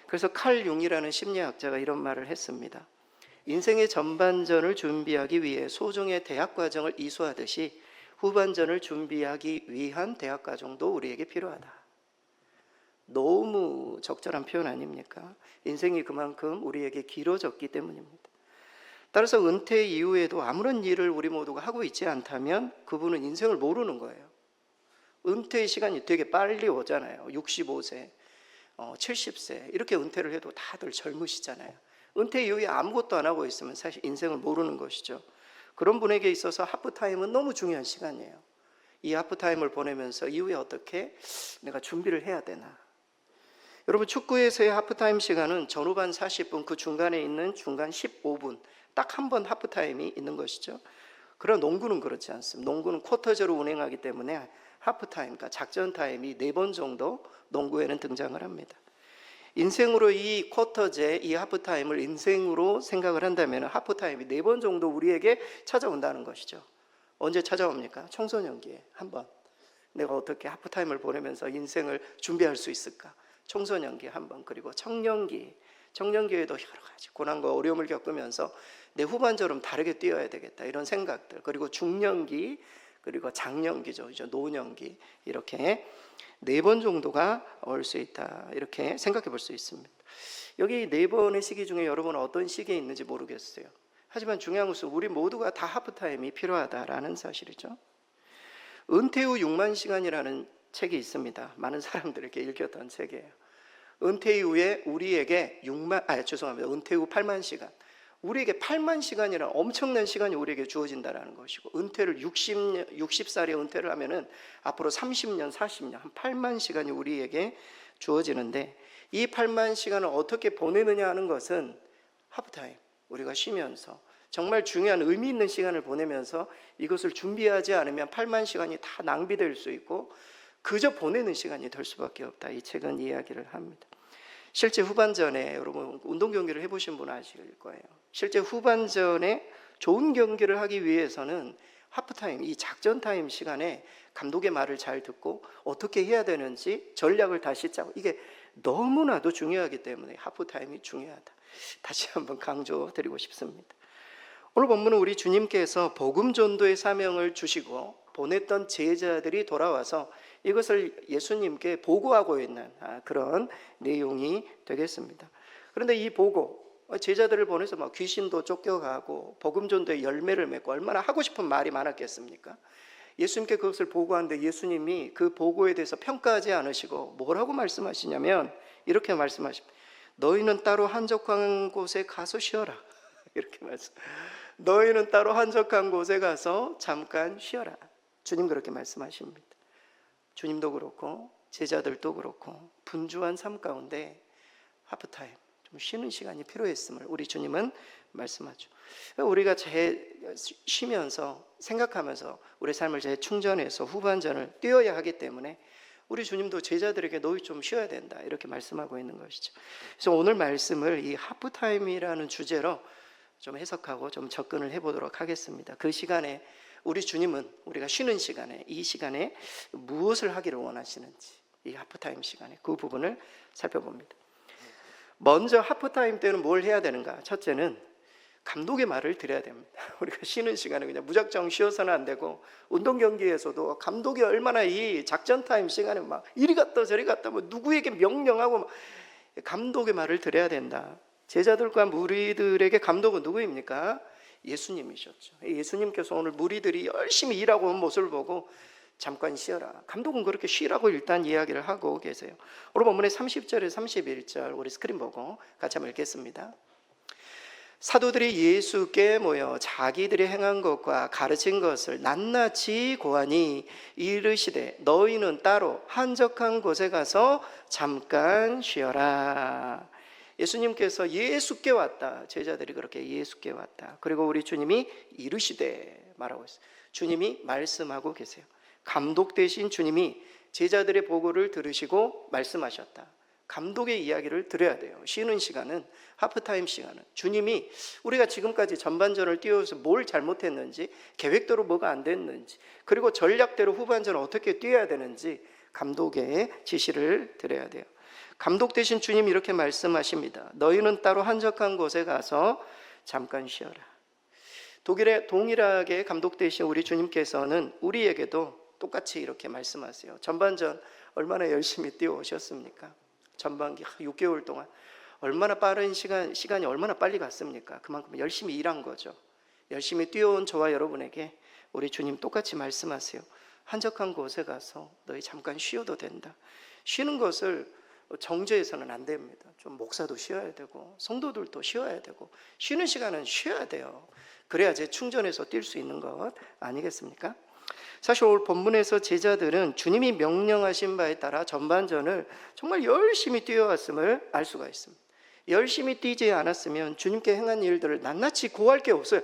그래서 칼 융이라는 심리학자가 이런 말을 했습니다. 인생의 전반전을 준비하기 위해 소중의 대학 과정을 이수하듯이 후반전을 준비하기 위한 대학 과정도 우리에게 필요하다. 너무 적절한 표현 아닙니까? 인생이 그만큼 우리에게 길어졌기 때문입니다. 따라서 은퇴 이후에도 아무런 일을 우리 모두가 하고 있지 않다면 그분은 인생을 모르는 거예요. 은퇴의 시간이 되게 빨리 오잖아요. 65세, 70세 이렇게 은퇴를 해도 다들 젊으시잖아요. 은퇴 이후에 아무것도 안 하고 있으면 사실 인생을 모르는 것이죠. 그런 분에게 있어서 하프타임은 너무 중요한 시간이에요. 이 하프타임을 보내면서 이후에 어떻게 내가 준비를 해야 되나. 여러분, 축구에서의 하프타임 시간은 전후반 40분, 그 중간에 있는 중간 15분, 딱 한 번 하프타임이 있는 것이죠. 그러나 농구는 그렇지 않습니다. 농구는 쿼터제로 운행하기 때문에 하프타임, 그러니까 작전 타임이 4번 정도 농구에는 등장을 합니다. 인생으로 이 쿼터제, 이 하프타임을 인생으로 생각을 한다면 하프타임이 4번 정도 우리에게 찾아온다는 것이죠. 언제 찾아옵니까? 청소년기에 한 번. 내가 어떻게 하프타임을 보내면서 인생을 준비할 수 있을까? 청소년기에 한 번, 그리고 청년기에도 여러 가지 고난과 어려움을 겪으면서 내 후반처럼 다르게 뛰어야 되겠다, 이런 생각들. 그리고 중년기, 그리고 장년기죠, 이제 노년기, 이렇게 4번 정도가 올 수 있다, 이렇게 생각해 볼 수 있습니다. 여기 4번의 시기 중에 여러분은 어떤 시기에 있는지 모르겠어요. 하지만 중요한 것은 우리 모두가 다 하프타임이 필요하다라는 사실이죠. 은퇴 후 6만 시간이라는 책이 있습니다. 많은 사람들에게 읽혔던 책이에요. 은퇴 이후에 우리에게 은퇴 후 8만 시간, 우리에게 8만 시간이라는 엄청난 시간이 우리에게 주어진다는 것이고, 은퇴를 60살에 은퇴를 하면은 앞으로 30년, 40년, 한 8만 시간이 우리에게 주어지는데, 이 8만 시간을 어떻게 보내느냐 하는 것은 하프타임, 우리가 쉬면서 정말 중요한 의미 있는 시간을 보내면서 이것을 준비하지 않으면 8만 시간이 다 낭비될 수 있고 그저 보내는 시간이 될 수밖에 없다, 이 책은 이야기를 합니다. 실제 후반전에, 여러분 운동 경기를 해보신 분 아실 거예요. 실제 후반전에 좋은 경기를 하기 위해서는 하프타임, 이 작전 타임 시간에 감독의 말을 잘 듣고 어떻게 해야 되는지 전략을 다시 짜고, 이게 너무나도 중요하기 때문에 하프타임이 중요하다, 다시 한번 강조드리고 싶습니다. 오늘 본문은 우리 주님께서 복음 전도의 사명을 주시고 보냈던 제자들이 돌아와서 이것을 예수님께 보고하고 있는 그런 내용이 되겠습니다. 그런데 이 보고, 제자들을 보내서 막 귀신도 쫓겨가고 복음 전도의 열매를 맺고 얼마나 하고 싶은 말이 많았겠습니까? 예수님께 그것을 보고하는데 예수님이 그 보고에 대해서 평가하지 않으시고 뭐라고 말씀하시냐면 이렇게 말씀하십니다. 너희는 따로 한적한 곳에 가서 쉬어라. 이렇게 말씀. 너희는 따로 한적한 곳에 가서 잠깐 쉬어라. 주님 그렇게 말씀하십니다. 주님도 그렇고 제자들도 그렇고 분주한 삶 가운데 하프타임, 좀 쉬는 시간이 필요했음을 우리 주님은 말씀하죠. 우리가 쉬면서 생각하면서 우리 삶을 재충전해서 후반전을 뛰어야 하기 때문에 우리 주님도 제자들에게 너희 좀 쉬어야 된다, 이렇게 말씀하고 있는 것이죠. 그래서 오늘 말씀을 이 하프타임이라는 주제로 좀 해석하고 좀 접근을 해보도록 하겠습니다. 그 시간에 우리 주님은 우리가 쉬는 시간에, 이 시간에 무엇을 하기를 원하시는지, 이 하프타임 시간에 그 부분을 살펴봅니다. 먼저 하프타임 때는 뭘 해야 되는가? 첫째는 감독의 말을 들어야 됩니다. 우리가 쉬는 시간에 그냥 무작정 쉬어서는 안 되고, 운동 경기에서도 감독이 얼마나 이 작전 타임 시간에 막 이리 갔다 저리 갔다 뭐 누구에게 명령하고, 감독의 말을 들어야 된다. 제자들과 무리들에게 감독은 누구입니까? 예수님이셨죠. 예수님께서 오늘 무리들이 열심히 일하고 온 모습을 보고 잠깐 쉬어라, 감독은 그렇게 쉬라고 일단 이야기를 하고 계세요. 오늘 본문의 30절에 31절 우리 스크린 보고 같이 한번 읽겠습니다. 사도들이 예수께 모여 자기들이 행한 것과 가르친 것을 낱낱이 고하니 이르시되 너희는 따로 한적한 곳에 가서 잠깐 쉬어라. 예수님께서 예수께 왔다, 제자들이 그렇게 예수께 왔다. 그리고 우리 주님이 이르시되 말하고 있어요. 주님이 말씀하고 계세요. 감독 되신 주님이 제자들의 보고를 들으시고 말씀하셨다. 감독의 이야기를 들어야 돼요. 쉬는 시간은, 하프타임 시간은 주님이 우리가 지금까지 전반전을 뛰어서 뭘 잘못했는지, 계획대로 뭐가 안 됐는지, 그리고 전략대로 후반전을 어떻게 뛰어야 되는지 감독의 지시를 드려야 돼요. 감독 되신 주님이 이렇게 말씀하십니다. 너희는 따로 한적한 곳에 가서 잠깐 쉬어라. 독일의 동일하게 감독 되신 우리 주님께서는 우리에게도 똑같이 이렇게 말씀하세요. 전반전 얼마나 열심히 뛰어오셨습니까? 전반기 6개월 동안 얼마나 빠른 시간이 얼마나 빨리 갔습니까? 그만큼 열심히 일한 거죠. 열심히 뛰어온 저와 여러분에게 우리 주님 똑같이 말씀하세요. 한적한 곳에 가서 너희 잠깐 쉬어도 된다. 쉬는 것을 정죄해서는 안 됩니다. 좀 목사도 쉬어야 되고 성도들도 쉬어야 되고 쉬는 시간은 쉬어야 돼요. 그래야 재충전해서 뛸 수 있는 것 아니겠습니까? 사실 오늘 본문에서 제자들은 주님이 명령하신 바에 따라 전반전을 정말 열심히 뛰어왔음을 알 수가 있습니다. 열심히 뛰지 않았으면 주님께 행한 일들을 낱낱이 고할 게 없어요.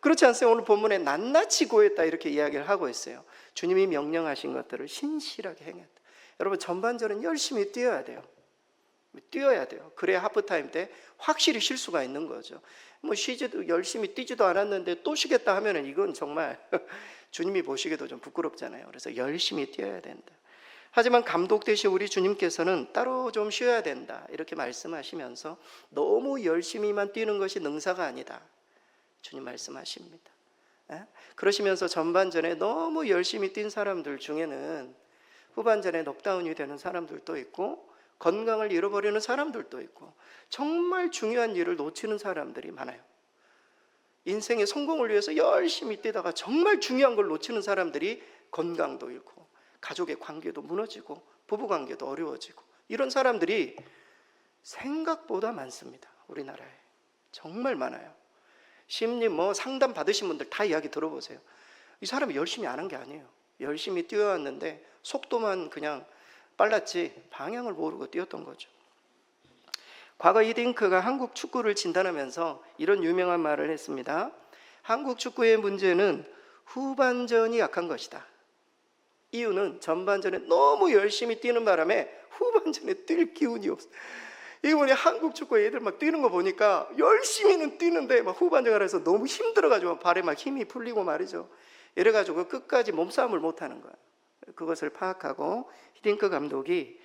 그렇지 않습니까? 오늘 본문에 낱낱이 고했다 이렇게 이야기를 하고 있어요. 주님이 명령하신 것들을 신실하게 행했다. 여러분, 전반전은 열심히 뛰어야 돼요. 뛰어야 돼요. 그래야 하프타임 때 확실히 쉴 수가 있는 거죠. 뭐 쉬지도 열심히 뛰지도 않았는데 또 쉬겠다 하면은 이건 정말 주님이 보시기도 좀 부끄럽잖아요. 그래서 열심히 뛰어야 된다. 하지만 감독 되신 우리 주님께서는 따로 좀 쉬어야 된다 이렇게 말씀하시면서 너무 열심히만 뛰는 것이 능사가 아니다. 주님 말씀하십니다. 그러시면서 전반전에 너무 열심히 뛴 사람들 중에는 후반전에 넉다운이 되는 사람들도 있고 건강을 잃어버리는 사람들도 있고 정말 중요한 일을 놓치는 사람들이 많아요. 인생의 성공을 위해서 열심히 뛰다가 정말 중요한 걸 놓치는 사람들이 건강도 잃고 가족의 관계도 무너지고 부부관계도 어려워지고 이런 사람들이 생각보다 많습니다. 우리나라에 정말 많아요. 심리 상담 받으신 분들 다 이야기 들어보세요. 이 사람이 열심히 안 한 게 아니에요. 열심히 뛰어왔는데 속도만 그냥 빨랐지 방향을 모르고 뛰었던 거죠. 과거 히딩크가 한국 축구를 진단하면서 이런 유명한 말을 했습니다. 한국 축구의 문제는 후반전이 약한 것이다. 이유는 전반전에 너무 열심히 뛰는 바람에 후반전에 뛸 기운이 없어. 이게 뭐냐, 한국 축구 애들 막 뛰는 거 보니까 열심히는 뛰는데 막 후반전 가서 너무 힘들어가지고 발에 막 힘이 풀리고 말이죠. 이래가지고 끝까지 몸싸움을 못하는 거야. 그것을 파악하고 히딩크 감독이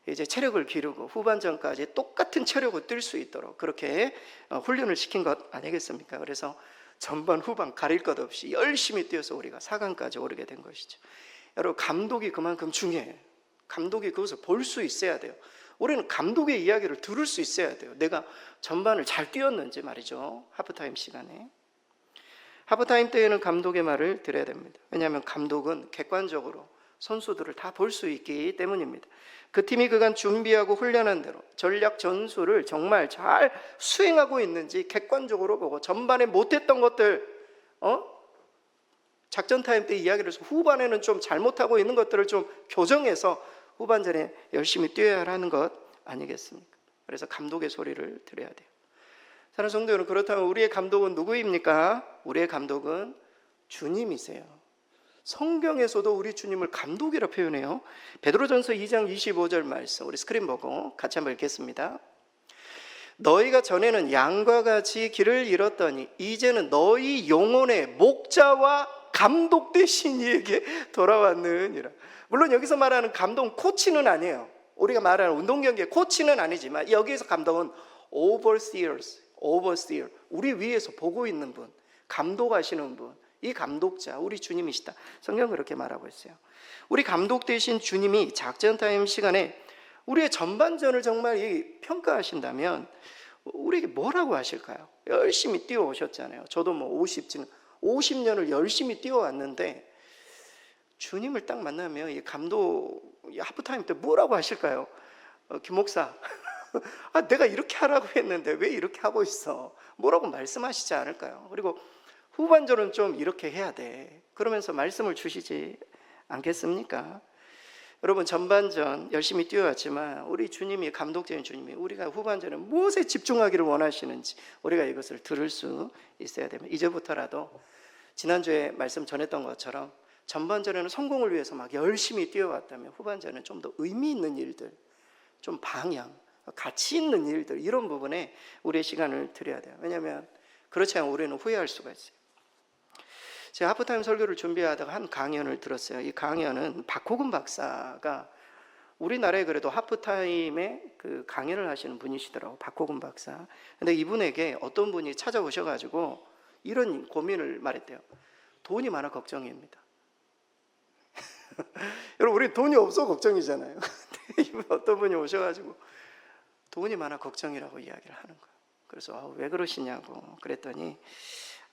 이제 체력을 기르고 후반전까지 똑같은 체력으로 뛸 수 있도록 그렇게 훈련을 시킨 것 아니겠습니까? 그래서 전반 후반 가릴 것 없이 열심히 뛰어서 우리가 4강까지 오르게 된 것이죠. 여러분, 감독이 그만큼 중요해요. 감독이 그것을 볼 수 있어야 돼요. 우리는 감독의 이야기를 들을 수 있어야 돼요. 내가 전반을 잘 뛰었는지 말이죠. 하프타임 시간에. 하프타임 때에는 감독의 말을 들어야 됩니다. 왜냐하면 감독은 객관적으로 선수들을 다 볼 수 있기 때문입니다. 그 팀이 그간 준비하고 훈련한 대로 전략 전술을 정말 잘 수행하고 있는지 객관적으로 보고 전반에 못했던 것들 작전 타임 때 이야기를 해서 후반에는 좀 잘못하고 있는 것들을 좀 교정해서 후반전에 열심히 뛰어야 하는 것 아니겠습니까? 그래서 감독의 소리를 들어야 돼요. 사랑하는 성도 여러분, 그렇다면 우리의 감독은 누구입니까? 우리의 감독은 주님이세요. 성경에서도 우리 주님을 감독이라 표현해요. 베드로전서 2장 25절 말씀, 우리 스크린 보고 같이 한번 읽겠습니다. 너희가 전에는 양과 같이 길을 잃었더니 이제는 너희 영혼의 목자와 감독 되신 이에게 돌아왔느니라. 물론 여기서 말하는 감독은 코치는 아니에요. 우리가 말하는 운동 경기의 코치는 아니지만 여기에서 감독은 overseer, 우리 위에서 보고 있는 분, 감독하시는 분, 이 감독자 우리 주님이시다. 성경은 그렇게 말하고 있어요. 우리 감독 되신 주님이 작전 타임 시간에 우리의 전반전을 정말 평가하신다면 우리에게 뭐라고 하실까요? 열심히 뛰어오셨잖아요. 저도 50년을 열심히 뛰어왔는데 주님을 딱 만나면 이 감독 하프타임 때 뭐라고 하실까요? 김 목사 내가 이렇게 하라고 했는데 왜 이렇게 하고 있어? 뭐라고 말씀하시지 않을까요? 그리고 후반전은 좀 이렇게 해야 돼. 그러면서 말씀을 주시지 않겠습니까? 여러분, 전반전 열심히 뛰어왔지만 우리 주님이 감독적인 주님이 우리가 후반전에 무엇에 집중하기를 원하시는지 우리가 이것을 들을 수 있어야 됩니다. 이제부터라도 지난주에 말씀 전했던 것처럼 전반전에는 성공을 위해서 막 열심히 뛰어왔다면 후반전에는 좀 더 의미 있는 일들, 좀 방향, 가치 있는 일들, 이런 부분에 우리의 시간을 드려야 돼요. 왜냐하면 그렇지 않으면 우리는 후회할 수가 있어요. 제가 하프타임 설교를 준비하다가 한 강연을 들었어요. 이 강연은 박호근 박사가, 우리나라에 그래도 하프타임에 그 강연을 하시는 분이시더라고, 박호근 박사. 근데 이분에게 어떤 분이 찾아오셔가지고 이런 고민을 말했대요. 돈이 많아 걱정입니다. 여러분, 우리 돈이 없어 걱정이잖아요. 근데 이분 어떤 분이 오셔가지고 돈이 많아 걱정이라고 이야기를 하는 거예요. 그래서 왜 그러시냐고 그랬더니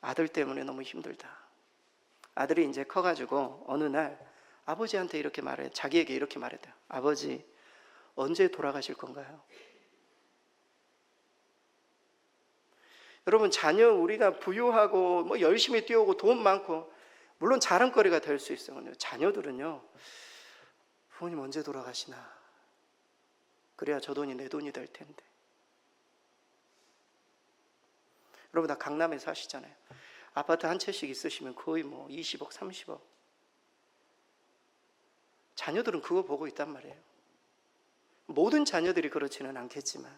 아들 때문에 너무 힘들다. 아들이 이제 커가지고 어느 날 아버지한테 이렇게 말해, 자기에게 이렇게 말했대요. 아버지, 언제 돌아가실 건가요? 여러분, 자녀 우리가 부유하고 뭐 열심히 뛰어오고 돈 많고 물론 자랑거리가 될 수 있어요. 근데 자녀들은요, 부모님 언제 돌아가시나, 그래야 저 돈이 내 돈이 될 텐데. 여러분, 다 강남에 사시잖아요. 아파트 한 채씩 있으시면 거의 뭐 20억, 30억. 자녀들은 그거 보고 있단 말이에요. 모든 자녀들이 그렇지는 않겠지만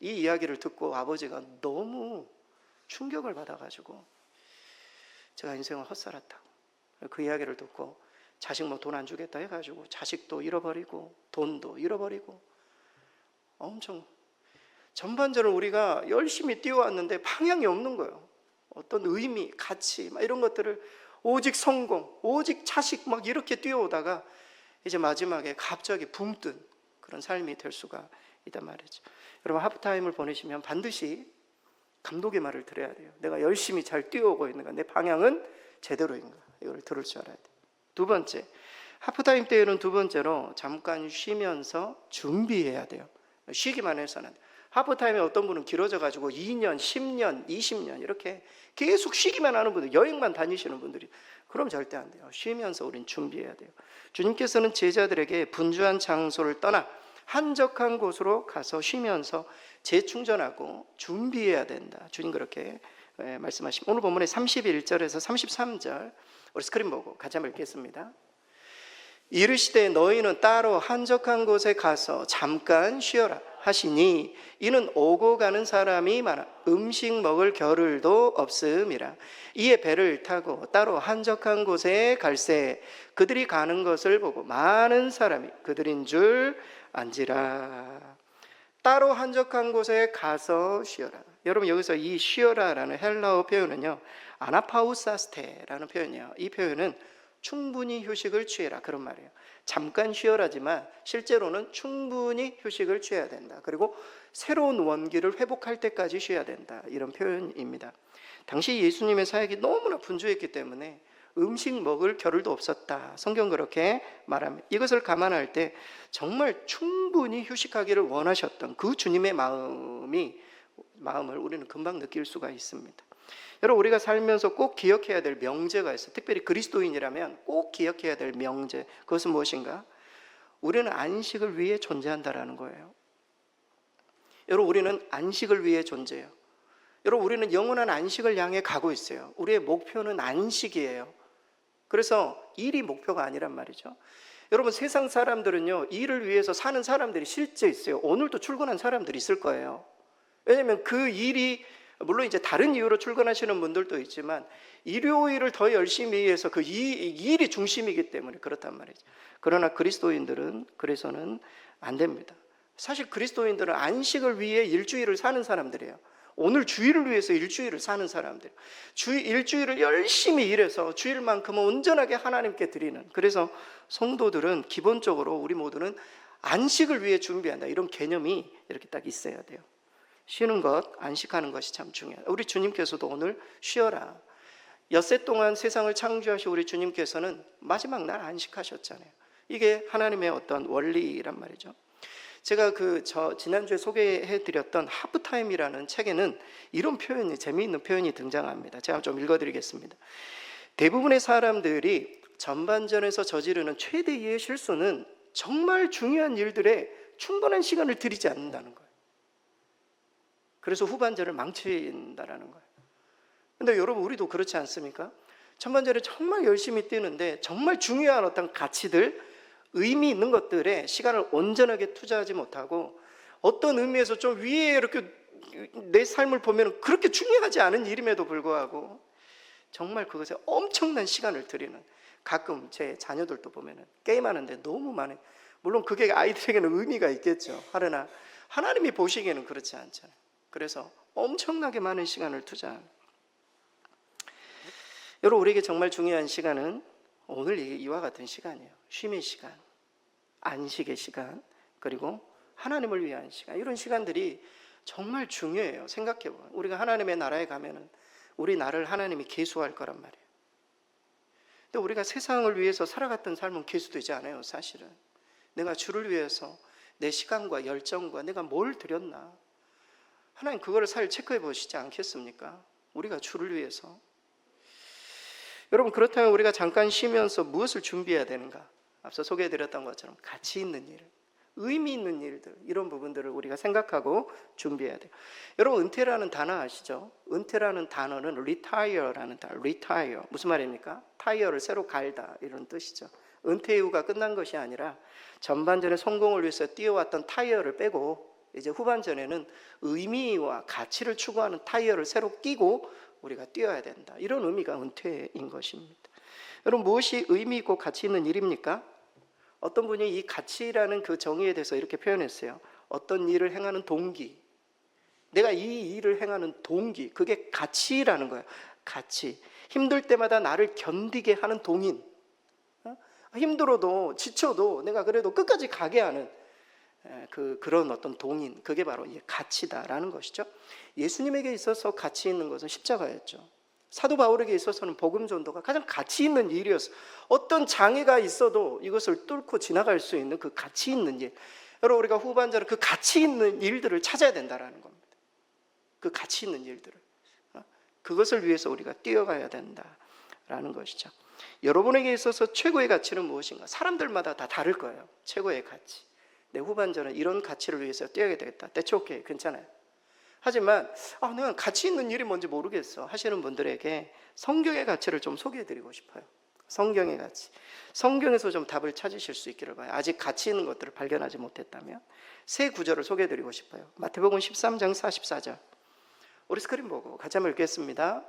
이 이야기를 듣고 아버지가 너무 충격을 받아가지고 제가 인생을 헛살았다고, 그 이야기를 듣고 자식 뭐 돈 안 주겠다 해가지고 자식도 잃어버리고 돈도 잃어버리고, 엄청 전반전을 우리가 열심히 뛰어왔는데 방향이 없는 거예요. 어떤 의미, 가치 막 이런 것들을 오직 성공, 오직 자식 막 이렇게 뛰어오다가 이제 마지막에 갑자기 붕 뜬 그런 삶이 될 수가 있단 말이죠. 여러분, 하프타임을 보내시면 반드시 감독의 말을 들어야 돼요. 내가 열심히 잘 뛰어오고 있는가, 내 방향은 제대로인가, 이걸 들을 줄 알아야 돼요. 두 번째, 하프타임 때에는 두 번째로 잠깐 쉬면서 준비해야 돼요. 쉬기만 해서는 안 돼요. 하프타임에 어떤 분은 길어져 가지고 2년, 10년, 20년 이렇게 계속 쉬기만 하는 분들, 여행만 다니시는 분들이, 그럼 절대 안 돼요. 쉬면서 우린 준비해야 돼요. 주님께서는 제자들에게 분주한 장소를 떠나 한적한 곳으로 가서 쉬면서 재충전하고 준비해야 된다. 주님 그렇게 말씀하십니다. 오늘 본문의 31절에서 33절 우리 스크린 보고 같이 한번 읽겠습니다. 이르시되 너희는 따로 한적한 곳에 가서 잠깐 쉬어라 하시니 이는 오고 가는 사람이 많아 음식 먹을 겨를도 없음이라. 이에 배를 타고 따로 한적한 곳에 갈새 그들이 가는 것을 보고 많은 사람이 그들인 줄 안지라. 따로 한적한 곳에 가서 쉬어라. 여러분, 여기서 이 쉬어라라는 헬라어 표현은요, 아나파우사스테라는 표현이에요. 이 표현은 충분히 휴식을 취해라, 그런 말이에요. 잠깐 쉬어라지만 실제로는 충분히 휴식을 취해야 된다. 그리고 새로운 원기를 회복할 때까지 쉬어야 된다, 이런 표현입니다. 당시 예수님의 사역이 너무나 분주했기 때문에 음식 먹을 겨를도 없었다. 성경 그렇게 말합니다. 이것을 감안할 때 정말 충분히 휴식하기를 원하셨던 그 주님의 마음을 우리는 금방 느낄 수가 있습니다. 여러분, 우리가 살면서 꼭 기억해야 될 명제가 있어요. 특별히 그리스도인이라면 꼭 기억해야 될 명제, 그것은 무엇인가? 우리는 안식을 위해 존재한다라는 거예요. 여러분, 우리는 안식을 위해 존재해요. 여러분, 우리는 영원한 안식을 향해 가고 있어요. 우리의 목표는 안식이에요. 그래서 일이 목표가 아니란 말이죠. 여러분, 세상 사람들은요, 일을 위해서 사는 사람들이 실제 있어요. 오늘도 출근한 사람들이 있을 거예요. 왜냐하면 그 일이, 물론 이제 다른 이유로 출근하시는 분들도 있지만 일요일을 더 열심히 해서 그 일이 중심이기 때문에 그렇단 말이죠. 그러나 그리스도인들은 그래서는 안 됩니다. 사실 그리스도인들은 안식을 위해 일주일을 사는 사람들이에요. 오늘 주일을 위해서 일주일을 사는 사람들, 일주일을 열심히 일해서 주일만큼은 온전하게 하나님께 드리는, 그래서 성도들은 기본적으로 우리 모두는 안식을 위해 준비한다, 이런 개념이 이렇게 딱 있어야 돼요. 쉬는 것, 안식하는 것이 참 중요해요. 우리 주님께서도 오늘 쉬어라, 엿새 동안 세상을 창조하신 우리 주님께서는 마지막 날 안식하셨잖아요. 이게 하나님의 어떤 원리란 말이죠. 제가 지난주에 소개해드렸던 하프타임이라는 책에는 이런 표현이, 재미있는 표현이 등장합니다. 제가 좀 읽어드리겠습니다. 대부분의 사람들이 전반전에서 저지르는 최대의 실수는 정말 중요한 일들에 충분한 시간을 들이지 않는다는 거예요. 그래서 후반전을 망친다라는 거예요. 근데 여러분, 우리도 그렇지 않습니까? 전반전에 정말 열심히 뛰는데 정말 중요한 어떤 가치들, 의미 있는 것들에 시간을 온전하게 투자하지 못하고 어떤 의미에서 좀 위에 이렇게 내 삶을 보면 그렇게 중요하지 않은 일임에도 불구하고 정말 그것에 엄청난 시간을 들이는, 가끔 제 자녀들도 보면 게임하는데 너무 많아요. 물론 그게 아이들에게는 의미가 있겠죠. 그러나 하나님이 보시기에는 그렇지 않잖아요. 그래서 엄청나게 많은 시간을 투자하는, 여러분, 우리에게 정말 중요한 시간은 오늘 이와 같은 시간이에요. 쉼의 시간, 안식의 시간, 그리고 하나님을 위한 시간. 이런 시간들이 정말 중요해요. 생각해보면 우리가 하나님의 나라에 가면은 우리 나를 하나님이 계수할 거란 말이에요. 근데 우리가 세상을 위해서 살아갔던 삶은 계수되지 않아요. 사실은 내가 주를 위해서 내 시간과 열정과 내가 뭘 드렸나, 하나님 그거를 잘 체크해 보시지 않겠습니까? 우리가 주를 위해서. 여러분, 그렇다면 우리가 잠깐 쉬면서 무엇을 준비해야 되는가? 앞서 소개해드렸던 것처럼 가치 있는 일, 의미 있는 일들, 이런 부분들을 우리가 생각하고 준비해야 돼요. 여러분, 은퇴라는 단어 아시죠? 은퇴라는 단어는 retire라는 단어, retire, 무슨 말입니까? 타이어를 새로 갈다, 이런 뜻이죠. 은퇴 이후가 끝난 것이 아니라 전반전에 성공을 위해서 뛰어왔던 타이어를 빼고 이제 후반전에는 의미와 가치를 추구하는 타이어를 새로 끼고 우리가 뛰어야 된다, 이런 의미가 은퇴인 것입니다. 여러분, 무엇이 의미 있고 가치 있는 일입니까? 어떤 분이 이 가치라는 그 정의에 대해서 이렇게 표현했어요. 어떤 일을 행하는 동기, 내가 이 일을 행하는 동기, 그게 가치라는 거예요. 가치. 힘들 때마다 나를 견디게 하는 동인, 힘들어도 지쳐도 내가 그래도 끝까지 가게 하는 그런 어떤 동인, 그게 바로 가치다라는 것이죠. 예수님에게 있어서 가치 있는 것은 십자가였죠. 사도 바울에게 있어서는 복음 전도가 가장 가치 있는 일이었어요. 어떤 장애가 있어도 이것을 뚫고 지나갈 수 있는 그 가치 있는 일. 여러분, 우리가 후반전에 그 가치 있는 일들을 찾아야 된다라는 겁니다. 그 가치 있는 일들을, 그것을 위해서 우리가 뛰어가야 된다라는 것이죠. 여러분에게 있어서 최고의 가치는 무엇인가? 사람들마다 다 다를 거예요. 최고의 가치, 내 후반전은 이런 가치를 위해서 뛰어야 되겠다. That's okay, 괜찮아요. 하지만 내가 가치 있는 일이 뭔지 모르겠어 하시는 분들에게 성경의 가치를 좀 소개해드리고 싶어요. 성경의 가치, 성경에서 좀 답을 찾으실 수 있기를 바라요. 아직 가치 있는 것들을 발견하지 못했다면 세 구절을 소개해드리고 싶어요. 마태복음 13장 44절, 우리 스크린 보고 같이 한번 읽겠습니다.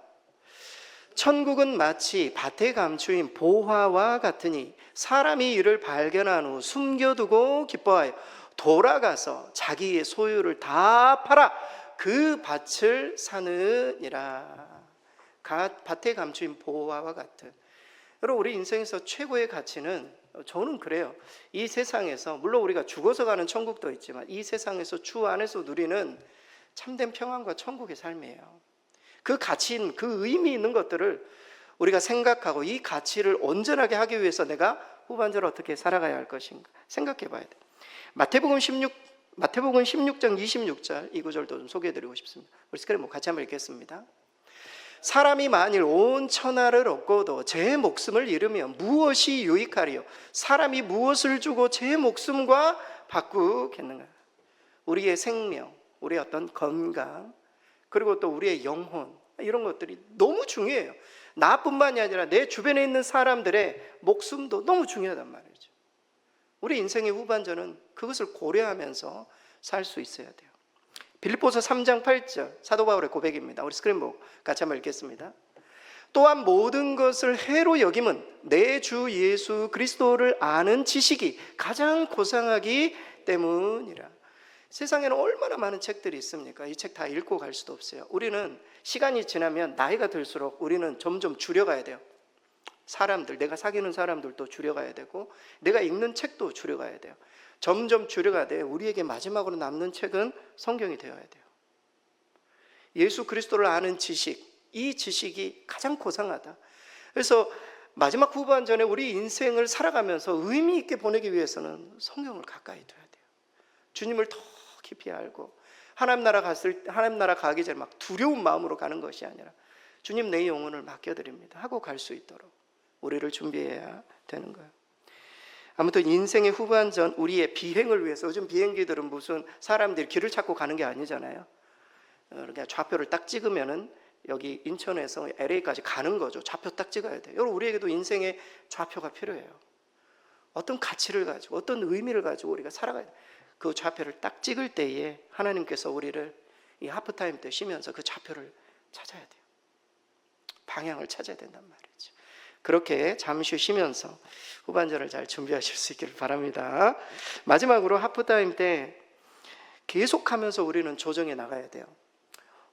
천국은 마치 밭에 감추인 보화와 같으니 사람이 이를 발견한 후 숨겨두고 기뻐하여 돌아가서 자기의 소유를 다 팔아 그 밭을 사느니라. 밭에 감추인 보화와 같은, 여러분, 우리 인생에서 최고의 가치는, 저는 그래요, 이 세상에서 물론 우리가 죽어서 가는 천국도 있지만 이 세상에서 주 안에서 누리는 참된 평안과 천국의 삶이에요. 그 가치 있는, 그 의미 있는 것들을 우리가 생각하고 이 가치를 온전하게 하기 위해서 내가 후반전을 어떻게 살아가야 할 것인가 생각해 봐야 돼요. 마태복음 16장 26절, 이 구절도 좀 소개해드리고 싶습니다. 우리 스크린 같이 한번 읽겠습니다. 사람이 만일 온 천하를 얻고도 제 목숨을 잃으면 무엇이 유익하리요? 사람이 무엇을 주고 제 목숨과 바꾸겠는가? 우리의 생명, 우리의 어떤 건강, 그리고 또 우리의 영혼, 이런 것들이 너무 중요해요. 나뿐만이 아니라 내 주변에 있는 사람들의 목숨도 너무 중요하단 말이죠. 우리 인생의 후반전은 그것을 고려하면서 살 수 있어야 돼요. 빌립보서 3장 8절, 사도 바울의 고백입니다. 우리 스크린 보고 같이 한번 읽겠습니다. 또한 모든 것을 해로 여김은 내 주 예수 그리스도를 아는 지식이 가장 고상하기 때문이라. 세상에는 얼마나 많은 책들이 있습니까? 이 책 다 읽고 갈 수도 없어요. 우리는 시간이 지나면 나이가 들수록 우리는 점점 줄여가야 돼요. 사람들, 내가 사귀는 사람들도 줄여가야 되고 내가 읽는 책도 줄여가야 돼요. 점점 줄여가야 돼요. 우리에게 마지막으로 남는 책은 성경이 되어야 돼요. 예수 그리스도를 아는 지식, 이 지식이 가장 고상하다. 그래서 마지막 후반전에 우리 인생을 살아가면서 의미 있게 보내기 위해서는 성경을 가까이 둬야 돼요. 주님을 더 깊이 알고 하나님 나라 가기 전에 막 두려운 마음으로 가는 것이 아니라 주님, 내 영혼을 맡겨드립니다 하고 갈 수 있도록 우리를 준비해야 되는 거예요. 아무튼 인생의 후반전, 우리의 비행을 위해서, 요즘 비행기들은 무슨 사람들이 길을 찾고 가는 게 아니잖아요. 그러니까 좌표를 딱 찍으면은 여기 인천에서 LA까지 가는 거죠. 좌표 딱 찍어야 돼요. 여러분, 우리에게도 인생의 좌표가 필요해요. 어떤 가치를 가지고 어떤 의미를 가지고 우리가 살아가야 돼요. 그 좌표를 딱 찍을 때에 하나님께서 우리를 이 하프타임 때 쉬면서 그 좌표를 찾아야 돼요. 방향을 찾아야 된단 말이죠. 그렇게 잠시 쉬면서 후반전을 잘 준비하실 수 있기를 바랍니다. 마지막으로 하프타임 때 계속하면서 우리는 조정해 나가야 돼요.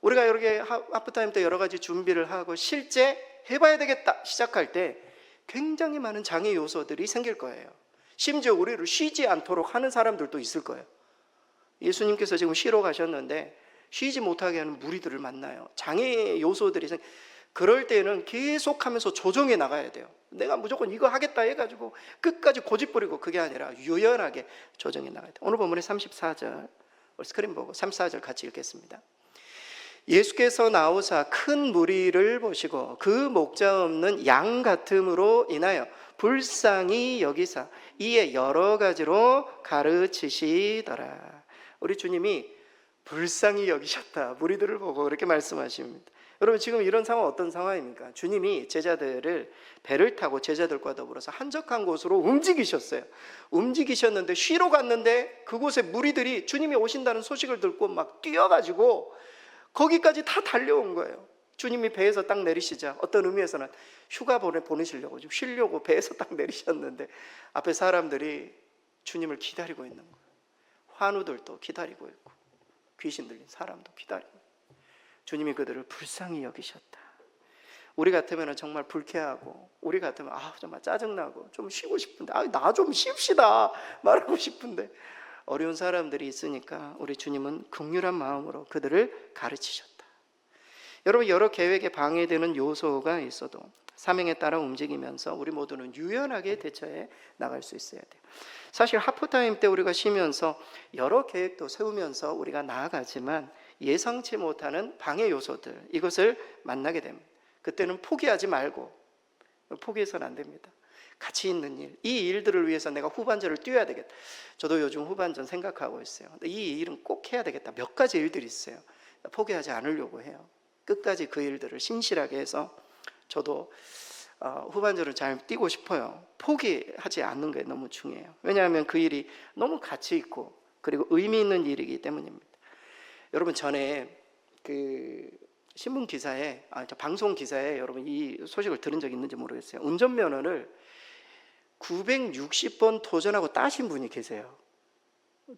우리가 이렇게 하프타임 때 여러 가지 준비를 하고 실제 해봐야 되겠다 시작할 때 굉장히 많은 장애 요소들이 생길 거예요. 심지어 우리를 쉬지 않도록 하는 사람들도 있을 거예요. 예수님께서 지금 쉬러 가셨는데 쉬지 못하게 하는 무리들을 만나요. 장애 요소들이 그럴 때는 계속하면서 조정해 나가야 돼요. 내가 무조건 이거 하겠다 해가지고 끝까지 고집부리고 그게 아니라 유연하게 조정해 나가야 돼요. 오늘 본문의 34절 스크린 보고 34절 같이 읽겠습니다. 예수께서 나오사 큰 무리를 보시고 그 목자 없는 양 같음으로 인하여 불쌍히 여기사 이에 여러 가지로 가르치시더라. 우리 주님이 불쌍히 여기셨다. 무리들을 보고 그렇게 말씀하십니다. 여러분, 지금 이런 상황 어떤 상황입니까? 주님이 제자들을 배를 타고 제자들과 더불어서 한적한 곳으로 움직이셨어요. 움직이셨는데 쉬러 갔는데 그곳에 무리들이 주님이 오신다는 소식을 듣고 막 뛰어가지고 거기까지 다 달려온 거예요. 주님이 배에서 딱 내리시자 어떤 의미에서는 휴가 보내시려고 좀 쉬려고 배에서 딱 내리셨는데 앞에 사람들이 주님을 기다리고 있는 거예요. 환우들도 기다리고 있고 귀신 들린 사람도 기다리고 있고 주님이 그들을 불쌍히 여기셨다. 우리 같으면 정말 불쾌하고 우리 같으면 정말 짜증나고 좀 쉬고 싶은데 나 좀 쉽시다 말하고 싶은데 어려운 사람들이 있으니까 우리 주님은 긍휼한 마음으로 그들을 가르치셨다. 여러분, 여러 계획에 방해되는 요소가 있어도 사명에 따라 움직이면서 우리 모두는 유연하게 대처해 나갈 수 있어야 돼요. 사실 하프타임 때 우리가 쉬면서 여러 계획도 세우면서 우리가 나아가지만 예상치 못하는 방해 요소들, 이것을 만나게 됩니다. 그때는 포기하지 말고, 포기해서는 안 됩니다. 가치 있는 일, 이 일들을 위해서 내가 후반전을 뛰어야 되겠다. 저도 요즘 후반전 생각하고 있어요. 이 일은 꼭 해야 되겠다. 몇 가지 일들이 있어요. 포기하지 않으려고 해요. 끝까지 그 일들을 신실하게 해서 저도 후반전을 잘 뛰고 싶어요. 포기하지 않는 게 너무 중요해요. 왜냐하면 그 일이 너무 가치 있고 그리고 의미 있는 일이기 때문입니다. 여러분, 전에 그 신문 기사에 방송 기사에 여러분 이 소식을 들은 적 있는지 모르겠어요. 운전면허를 960번 도전하고 따신 분이 계세요.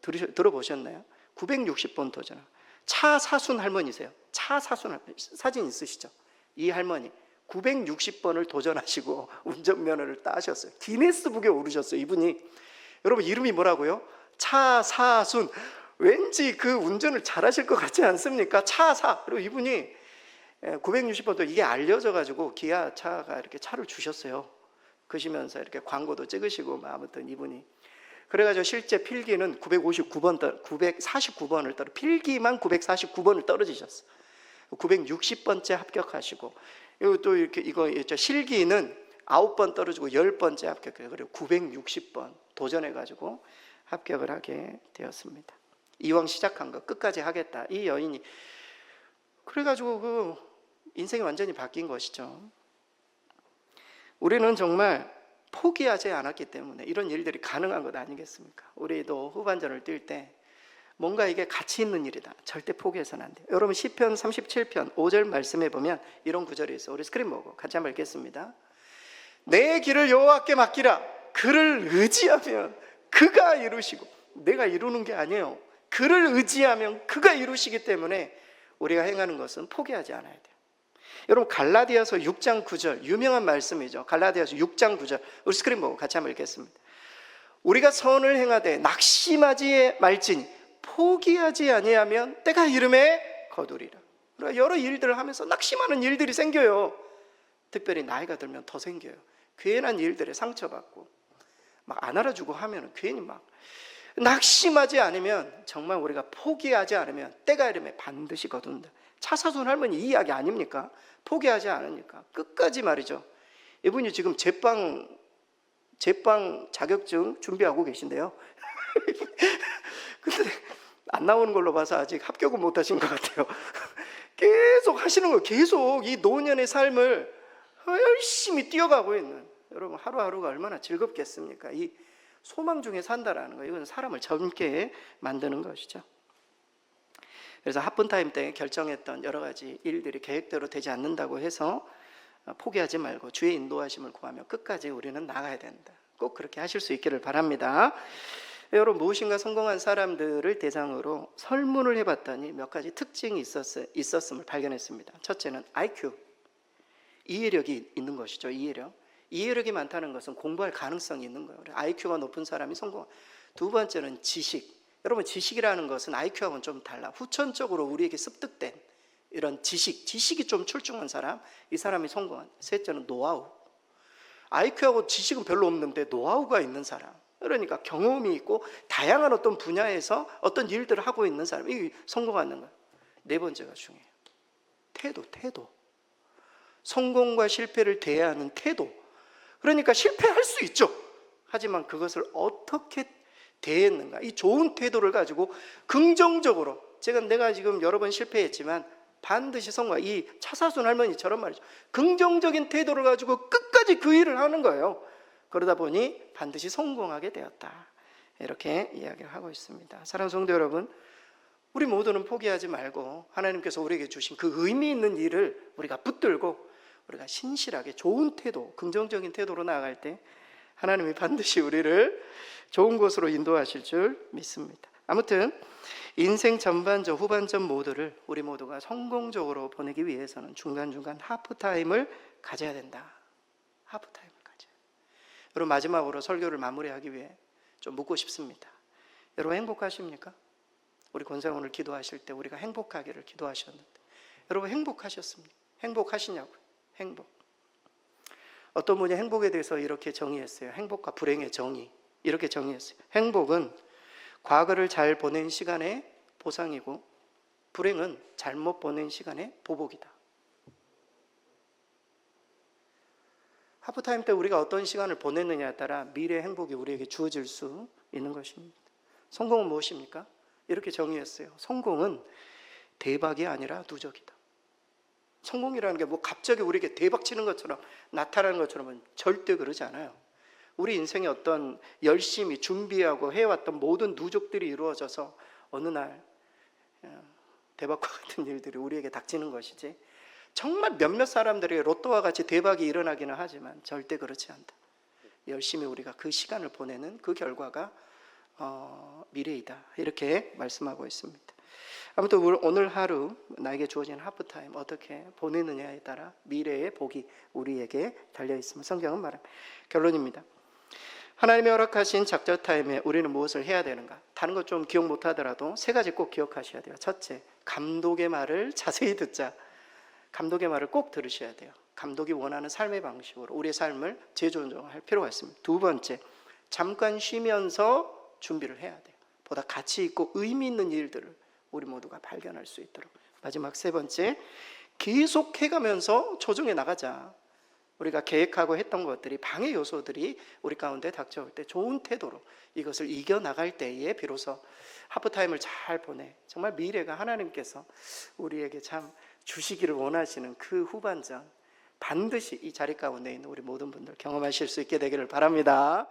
들어보셨나요? 960번 도전하고. 차 사순 할머니세요. 차 사순 할머니. 사진 있으시죠? 이 할머니 960번을 도전하시고 운전면허를 따셨어요. 기네스북에 오르셨어요, 이분이. 여러분, 이름이 뭐라고요? 차사순. 왠지 그 운전을 잘하실 것 같지 않습니까? 차사. 그리고 이분이 960번도 이게 알려져가지고 기아 차가 이렇게 차를 주셨어요. 그시면서 이렇게 광고도 찍으시고, 아무튼 이분이. 그래가지고 실제 필기는 949번을 떨어, 필기만 949번을 떨어지셨어요. 960번째 합격하시고, 또 이렇게 실기는 9번 떨어지고 10번째 합격해요. 그리고 960번 도전해가지고 합격을 하게 되었습니다. 이왕 시작한 거 끝까지 하겠다. 이 여인이 그래가지고 그 인생이 완전히 바뀐 것이죠. 우리는 정말 포기하지 않았기 때문에 이런 일들이 가능한 것 아니겠습니까? 우리도 후반전을 뛸 때 뭔가 이게 가치 있는 일이다. 절대 포기해서는 안 돼요. 여러분, 시편 37편 5절 말씀해 보면 이런 구절이 있어요. 우리 스크린 보고 같이 한번 읽겠습니다. 내 길을 여호와께 맡기라. 그를 의지하면 그가 이루시고. 내가 이루는 게 아니에요. 그를 의지하면 그가 이루시기 때문에 우리가 행하는 것은 포기하지 않아야 돼요. 여러분, 갈라디아서 6장 9절 유명한 말씀이죠. 갈라디아서 6장 9절 우리 스크린 보고 같이 한번 읽겠습니다. 우리가 선을 행하되 낙심하지 말지니 포기하지 아니하면 때가 이름에 거두리라. 우리가 여러 일들을 하면서 낙심하는 일들이 생겨요. 특별히 나이가 들면 더 생겨요. 괜한 일들에 상처받고 막 안 알아주고 하면 괜히 막 낙심하지 않으면, 정말 우리가 포기하지 않으면 때가 이름에 반드시 거둔다. 차사순 할머니 이 이야기 아닙니까? 포기하지 않으니까 끝까지 말이죠. 이분이 지금 제빵 자격증 준비하고 계신데요. 근데 안 나오는 걸로 봐서 아직 합격은 못 하신 것 같아요. 계속 하시는 거예요. 계속 이 노년의 삶을 열심히 뛰어가고 있는, 여러분 하루하루가 얼마나 즐겁겠습니까? 이 소망 중에 산다라는 거예요. 이건 사람을 젊게 만드는 것이죠. 그래서 하프타임 때 결정했던 여러 가지 일들이 계획대로 되지 않는다고 해서 포기하지 말고 주의 인도하심을 구하며 끝까지 우리는 나가야 된다. 꼭 그렇게 하실 수 있기를 바랍니다. 여러분, 무엇인가 성공한 사람들을 대상으로 설문을 해봤더니 몇 가지 특징이 있었음을 발견했습니다. 첫째는 IQ, 이해력이 있는 것이죠. 이해력이 많다는 것은 공부할 가능성이 있는 거예요. IQ가 높은 사람이 성공. 두 번째는 지식. 여러분, 지식이라는 것은 IQ하고는 좀 달라. 후천적으로 우리에게 습득된 이런 지식이 좀 출중한 사람, 이 사람이 성공한. 셋째는 노하우. IQ하고 지식은 별로 없는데 노하우가 있는 사람, 그러니까 경험이 있고 다양한 어떤 분야에서 어떤 일들을 하고 있는 사람이 성공하는 거예요. 네 번째가 중요해요. 태도. 성공과 실패를 대해하는 태도. 그러니까 실패할 수 있죠. 하지만 그것을 어떻게 대했는가, 이 좋은 태도를 가지고 긍정적으로, 내가 지금 여러 번 실패했지만 반드시 성공, 이 차사순 할머니처럼 말이죠. 긍정적인 태도를 가지고 끝까지 그 일을 하는 거예요. 그러다 보니 반드시 성공하게 되었다. 이렇게 이야기를 하고 있습니다. 사랑하는 성도 여러분, 우리 모두는 포기하지 말고 하나님께서 우리에게 주신 그 의미 있는 일을 우리가 붙들고 우리가 신실하게 좋은 태도, 긍정적인 태도로 나아갈 때 하나님이 반드시 우리를 좋은 곳으로 인도하실 줄 믿습니다. 아무튼 인생 전반전, 후반전 모두를 우리 모두가 성공적으로 보내기 위해서는 중간중간 하프타임을 가져야 된다. 하프타임을 가져야. 여러분, 마지막으로 설교를 마무리하기 위해 좀 묻고 싶습니다. 여러분, 행복하십니까? 우리 권사님 오늘 기도하실 때 우리가 행복하기를 기도하셨는데 여러분, 행복하셨습니까? 행복하시냐고요? 행복. 어떤 분이 행복에 대해서 이렇게 정의했어요. 행복과 불행의 정의, 이렇게 정의했어요. 행복은 과거를 잘 보낸 시간의 보상이고 불행은 잘못 보낸 시간의 보복이다. 하프타임 때 우리가 어떤 시간을 보냈느냐에 따라 미래의 행복이 우리에게 주어질 수 있는 것입니다. 성공은 무엇입니까? 이렇게 정의했어요. 성공은 대박이 아니라 누적이다. 성공이라는 게 뭐 갑자기 우리에게 대박 치는 것처럼 나타나는 것처럼은 절대 그러지 않아요. 우리 인생에 어떤 열심히 준비하고 해왔던 모든 누적들이 이루어져서 어느 날 대박과 같은 일들이 우리에게 닥치는 것이지, 정말 몇몇 사람들에게 로또와 같이 대박이 일어나기는 하지만 절대 그렇지 않다. 열심히 우리가 그 시간을 보내는 그 결과가 미래이다. 이렇게 말씀하고 있습니다. 아무튼 오늘 하루 나에게 주어진 하프타임 어떻게 보내느냐에 따라 미래의 복이 우리에게 달려있음을 성경은 말합니다. 결론입니다. 하나님이 허락하신 작전 타임에 우리는 무엇을 해야 되는가? 다른 것 좀 기억 못하더라도 세 가지 꼭 기억하셔야 돼요. 첫째, 감독의 말을 자세히 듣자. 감독의 말을 꼭 들으셔야 돼요. 감독이 원하는 삶의 방식으로 우리의 삶을 재조정할 필요가 있습니다. 두 번째, 잠깐 쉬면서 준비를 해야 돼요. 보다 가치 있고 의미 있는 일들을 우리 모두가 발견할 수 있도록. 마지막 세 번째, 계속 해가면서 조정해 나가자. 우리가 계획하고 했던 것들이, 방해 요소들이 우리 가운데 닥쳐올 때 좋은 태도로 이것을 이겨나갈 때에 비로소 하프타임을 잘 보내, 정말 미래가 하나님께서 우리에게 참 주시기를 원하시는 그 후반전, 반드시 이 자리 가운데 있는 우리 모든 분들 경험하실 수 있게 되기를 바랍니다.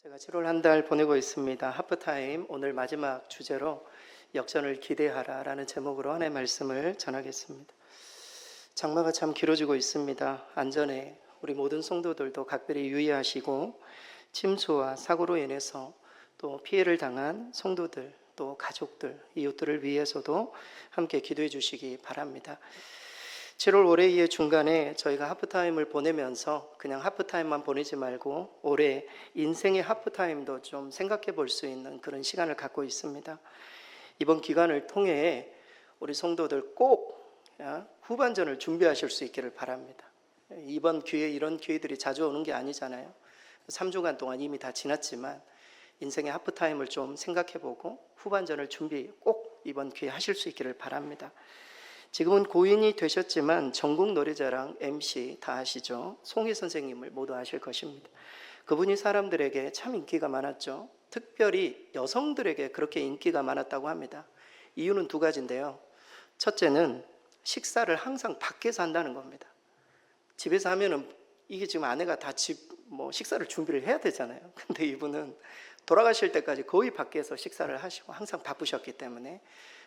제가 7월 한 달 보내고 있습니다. 하프타임, 오늘 마지막 주제로 역전을 기대하라 라는 제목으로 하나님의 말씀을 전하겠습니다. 장마가 참 길어지고 있습니다. 안전에 우리 모든 성도들도 각별히 유의하시고, 침수와 사고로 인해서 또 피해를 당한 성도들, 또 가족들, 이웃들을 위해서도 함께 기도해 주시기 바랍니다. 7월 올해의 중간에 저희가 하프타임을 보내면서 그냥 하프타임만 보내지 말고 올해 인생의 하프타임도 좀 생각해 볼 수 있는 그런 시간을 갖고 있습니다. 이번 기간을 통해 우리 성도들 꼭 후반전을 준비하실 수 있기를 바랍니다. 이번 기회, 이런 기회들이 자주 오는 게 아니잖아요. 3주간 동안 이미 다 지났지만 인생의 하프타임을 좀 생각해 보고 후반전을 준비 꼭 이번 기회에 하실 수 있기를 바랍니다. 지금은 고인이 되셨지만 전국 노래자랑 MC 다 아시죠? 송혜 선생님을 모두 아실 것입니다. 그분이 사람들에게 참 인기가 많았죠. 특별히 여성들에게 그렇게 인기가 많았다고 합니다. 이유는 두 가지인데요. 첫째는 식사를 항상 밖에서 한다는 겁니다. 집에서 하면은 이게 지금 아내가 다 식사를 준비를 해야 되잖아요. 근데 이분은 돌아가실 때까지 거의 밖에서 식사를 하시고 항상 바쁘셨기 때문에,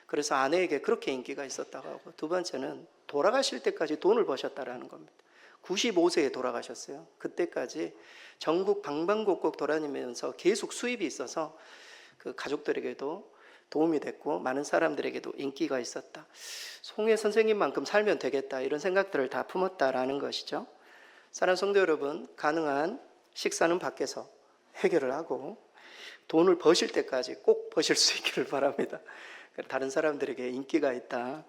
그래서 아내에게 그렇게 인기가 있었다고 하고, 두 번째는 돌아가실 때까지 돈을 버셨다라는 겁니다. 95세에 돌아가셨어요. 그때까지 전국 방방곡곡 돌아다니면서 계속 수입이 있어서 그 가족들에게도 도움이 됐고 많은 사람들에게도 인기가 있었다. 송혜 선생님만큼 살면 되겠다, 이런 생각들을 다 품었다라는 것이죠. 사랑하는 성도 여러분, 가능한 식사는 밖에서 해결을 하고 돈을 버실 때까지 꼭 버실 수 있기를 바랍니다. 다른 사람들에게 인기가 있다.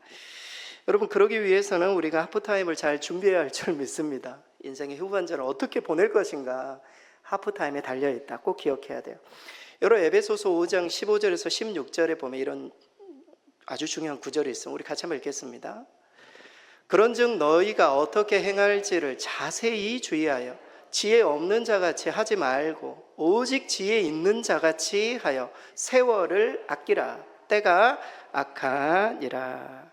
여러분, 그러기 위해서는 우리가 하프타임을 잘 준비해야 할 줄 믿습니다. 인생의 후반전을 어떻게 보낼 것인가 하프타임에 달려있다. 꼭 기억해야 돼요. 여러분, 에베소서 5장 15절에서 16절에 보면 이런 아주 중요한 구절이 있습니다. 우리 같이 한번 읽겠습니다. 그런즉 너희가 어떻게 행할지를 자세히 주의하여 지혜 없는 자같이 하지 말고 오직 지혜 있는 자같이 하여 세월을 아끼라. 때가 악하니라.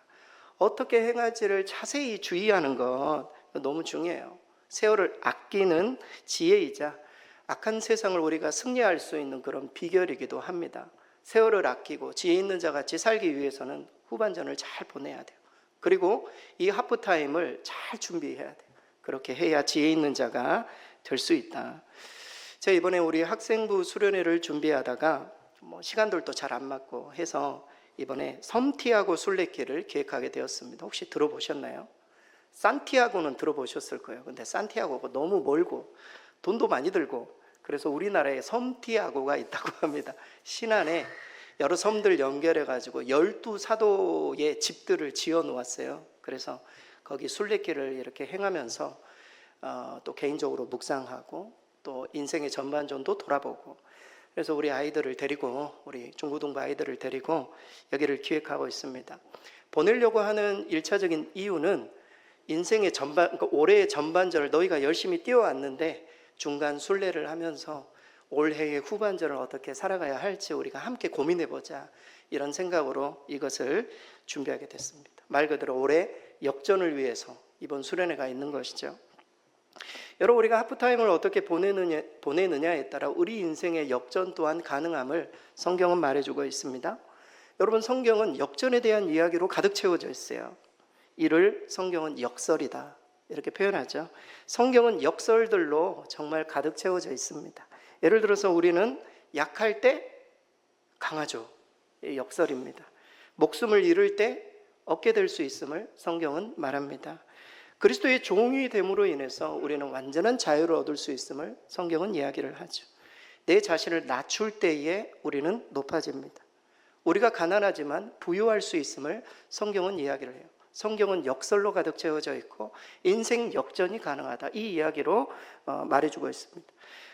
어떻게 행할지를 자세히 주의하는 것 너무 중요해요. 세월을 아끼는 지혜이자 악한 세상을 우리가 승리할 수 있는 그런 비결이기도 합니다. 세월을 아끼고 지혜 있는 자같이 살기 위해서는 후반전을 잘 보내야 돼요. 그리고 이 하프타임을 잘 준비해야 돼요. 그렇게 해야 지혜 있는 자가 될 수 있다. 제가 이번에 우리 학생부 수련회를 준비하다가 시간들도 잘 안 맞고 해서 이번에 섬티아고 순례길을 기획하게 되었습니다. 혹시 들어보셨나요? 산티아고는 들어보셨을 거예요. 근데 산티아고가 너무 멀고 돈도 많이 들고, 그래서 우리나라에 섬티아고가 있다고 합니다. 신안에 여러 섬들 연결해 가지고 12사도의 집들을 지어 놓았어요. 그래서 거기 순례길을 이렇게 행하면서 또 개인적으로 묵상하고 또 인생의 전반전도 돌아보고, 그래서 우리 아이들을 데리고, 우리 중고등부 아이들을 데리고 여기를 기획하고 있습니다. 보내려고 하는 1차적인 이유는 인생의 올해의 전반전을 너희가 열심히 뛰어왔는데 중간 순례를 하면서 올해의 후반전을 어떻게 살아가야 할지 우리가 함께 고민해보자, 이런 생각으로 이것을 준비하게 됐습니다. 말 그대로 올해 역전을 위해서 이번 수련회가 있는 것이죠. 여러분, 우리가 하프타임을 어떻게 보내느냐에 따라 우리 인생의 역전 또한 가능함을 성경은 말해주고 있습니다. 여러분, 성경은 역전에 대한 이야기로 가득 채워져 있어요. 이를 성경은 역설이다, 이렇게 표현하죠. 성경은 역설들로 정말 가득 채워져 있습니다. 예를 들어서 우리는 약할 때 강하죠. 역설입니다. 목숨을 잃을 때 얻게 될 수 있음을 성경은 말합니다. 그리스도의 종이 됨으로 인해서 우리는 완전한 자유를 얻을 수 있음을 성경은 이야기를 하죠. 내 자신을 낮출 때에 우리는 높아집니다. 우리가 가난하지만 부유할 수 있음을 성경은 이야기를 해요. 성경은 역설로 가득 채워져 있고 인생 역전이 가능하다, 이 이야기로 말해주고 있습니다.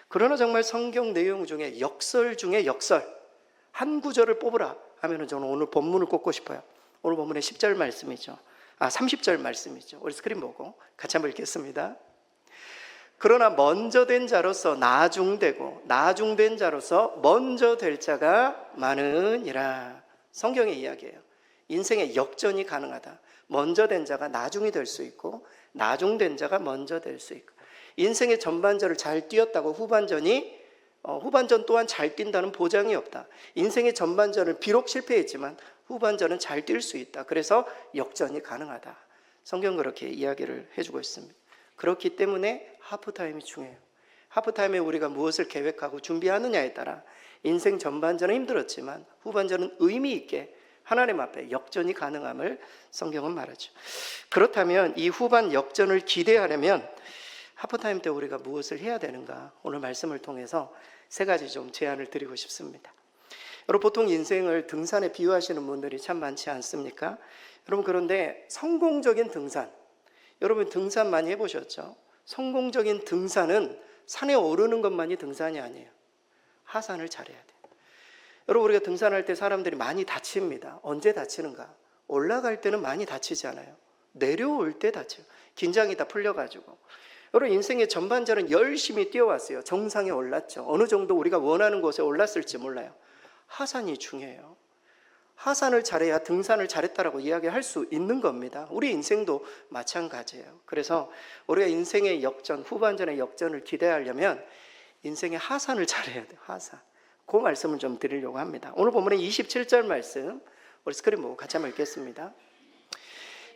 그러나 정말 성경 내용 중에 역설 중에 역설 한 구절을 뽑으라 하면 저는 오늘 본문을 꼽고 싶어요. 오늘 본문의 10절 말씀이죠. 30절 말씀이죠. 우리 스크린 보고 같이 한번 읽겠습니다. 그러나 먼저 된 자로서 나중되고 나중된 자로서 먼저 될 자가 많으니라. 성경의 이야기예요. 인생의 역전이 가능하다. 먼저 된 자가 나중이 될 수 있고 나중된 자가 먼저 될 수 있고, 인생의 전반전을 잘 뛰었다고 후반전 또한 잘 뛴다는 보장이 없다. 인생의 전반전을 비록 실패했지만 후반전은 잘 뛸 수 있다. 그래서 역전이 가능하다. 성경 그렇게 이야기를 해주고 있습니다. 그렇기 때문에 하프타임이 중요해요. 하프타임에 우리가 무엇을 계획하고 준비하느냐에 따라 인생 전반전은 힘들었지만 후반전은 의미 있게 하나님 앞에 역전이 가능함을 성경은 말하죠. 그렇다면 이 후반 역전을 기대하려면 하프타임 때 우리가 무엇을 해야 되는가, 오늘 말씀을 통해서 세 가지 좀 제안을 드리고 싶습니다. 여러분, 보통 인생을 등산에 비유하시는 분들이 참 많지 않습니까? 여러분, 그런데 성공적인 등산, 여러분 등산 많이 해보셨죠? 성공적인 등산은 산에 오르는 것만이 등산이 아니에요. 하산을 잘해야 돼요. 여러분, 우리가 등산할 때 사람들이 많이 다칩니다. 언제 다치는가? 올라갈 때는 많이 다치지 않아요. 내려올 때 다쳐요. 긴장이 다 풀려가지고. 여러분, 인생의 전반전은 열심히 뛰어왔어요. 정상에 올랐죠. 어느 정도 우리가 원하는 곳에 올랐을지 몰라요. 하산이 중요해요. 하산을 잘해야 등산을 잘했다라고 이야기할 수 있는 겁니다. 우리 인생도 마찬가지예요. 그래서 우리가 인생의 역전, 후반전의 역전을 기대하려면 인생의 하산을 잘해야 돼요. 하산. 그 말씀을 좀 드리려고 합니다. 오늘 본문의 27절 말씀 우리 스크린 보고 같이 한번 읽겠습니다.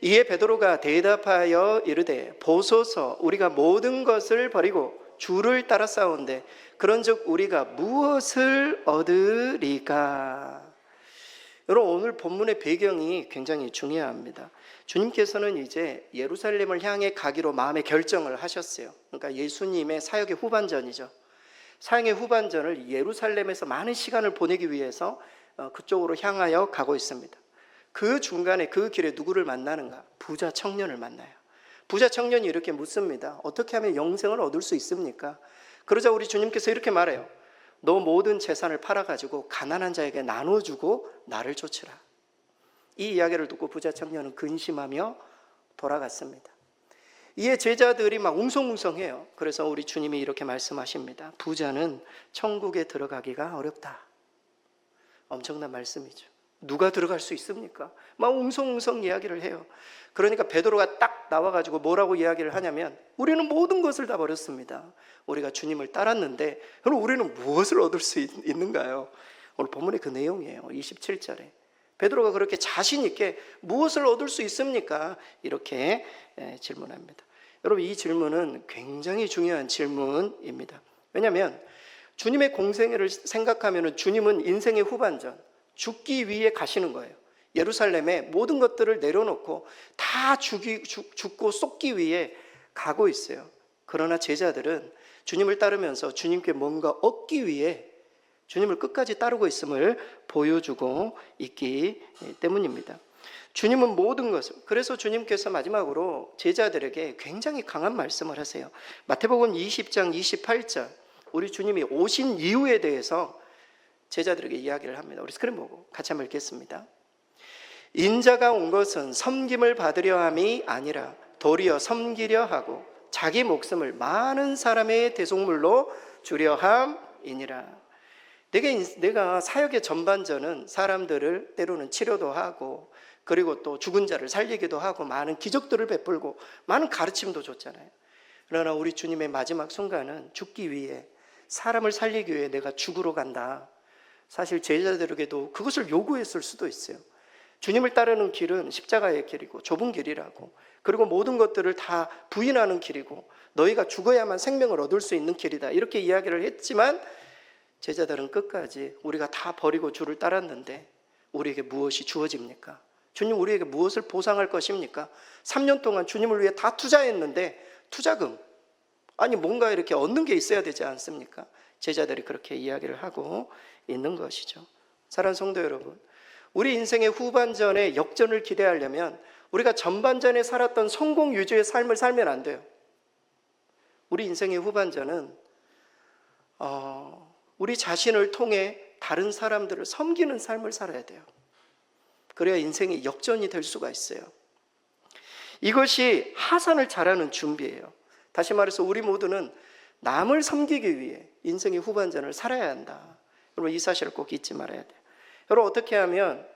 이에 베드로가 대답하여 이르되 보소서, 우리가 모든 것을 버리고 주를 따라 싸운데 그런즉 우리가 무엇을 얻으리까? 여러분, 오늘 본문의 배경이 굉장히 중요합니다. 주님께서는 이제 예루살렘을 향해 가기로 마음의 결정을 하셨어요. 그러니까 예수님의 사역의 후반전이죠. 사역의 후반전을 예루살렘에서 많은 시간을 보내기 위해서 그쪽으로 향하여 가고 있습니다. 그 중간에 그 길에 누구를 만나는가? 부자 청년을 만나요. 부자 청년이 이렇게 묻습니다. 어떻게 하면 영생을 얻을 수 있습니까? 그러자 우리 주님께서 이렇게 말해요. 너 모든 재산을 팔아가지고 가난한 자에게 나눠주고 나를 쫓으라. 이 이야기를 듣고 부자 청년은 근심하며 돌아갔습니다. 이에 제자들이 막 웅성웅성해요. 그래서 우리 주님이 이렇게 말씀하십니다. 부자는 천국에 들어가기가 어렵다. 엄청난 말씀이죠. 누가 들어갈 수 있습니까? 막 웅성웅성 이야기를 해요. 그러니까 베드로가 딱 나와가지고 뭐라고 이야기를 하냐면 우리는 모든 것을 다 버렸습니다. 우리가 주님을 따랐는데 그럼 우리는 무엇을 얻을 수 있는가요? 오늘 본문의 그 내용이에요. 27절에 베드로가 그렇게 자신 있게 무엇을 얻을 수 있습니까? 이렇게 질문합니다. 여러분, 이 질문은 굉장히 중요한 질문입니다. 왜냐하면 주님의 공생애를 생각하면 주님은 인생의 후반전 죽기 위해 가시는 거예요. 예루살렘에 모든 것들을 내려놓고 다 죽고 쏟기 위해 가고 있어요. 그러나 제자들은 주님을 따르면서 주님께 뭔가 얻기 위해 주님을 끝까지 따르고 있음을 보여주고 있기 때문입니다. 주님은 모든 것을, 그래서 주님께서 마지막으로 제자들에게 굉장히 강한 말씀을 하세요. 마태복음 20장 28절, 우리 주님이 오신 이유에 대해서 제자들에게 이야기를 합니다. 우리 스크린 보고 같이 한번 읽겠습니다. 인자가 온 것은 섬김을 받으려 함이 아니라 도리어 섬기려 하고 자기 목숨을 많은 사람의 대속물로 주려 함이니라. 내가 사역의 전반전은 사람들을 때로는 치료도 하고 그리고 또 죽은 자를 살리기도 하고 많은 기적들을 베풀고 많은 가르침도 줬잖아요. 그러나 우리 주님의 마지막 순간은 죽기 위해, 사람을 살리기 위해 내가 죽으러 간다. 사실 제자들에게도 그것을 요구했을 수도 있어요. 주님을 따르는 길은 십자가의 길이고 좁은 길이라고, 그리고 모든 것들을 다 부인하는 길이고 너희가 죽어야만 생명을 얻을 수 있는 길이다, 이렇게 이야기를 했지만 제자들은 끝까지 우리가 다 버리고 주를 따랐는데 우리에게 무엇이 주어집니까? 주님 우리에게 무엇을 보상할 것입니까? 3년 동안 주님을 위해 다 투자했는데 투자금, 아니 뭔가 이렇게 얻는 게 있어야 되지 않습니까? 제자들이 그렇게 이야기를 하고 있는 것이죠. 사랑하는 성도 여러분, 우리 인생의 후반전에 역전을 기대하려면 우리가 전반전에 살았던 성공 위주의 삶을 살면 안 돼요. 우리 인생의 후반전은 우리 자신을 통해 다른 사람들을 섬기는 삶을 살아야 돼요. 그래야 인생이 역전이 될 수가 있어요. 이것이 하산을 잘하는 준비예요. 다시 말해서 우리 모두는 남을 섬기기 위해 인생의 후반전을 살아야 한다. 여러분, 이 사실을 꼭 잊지 말아야 돼요. 여러분, 어떻게 하면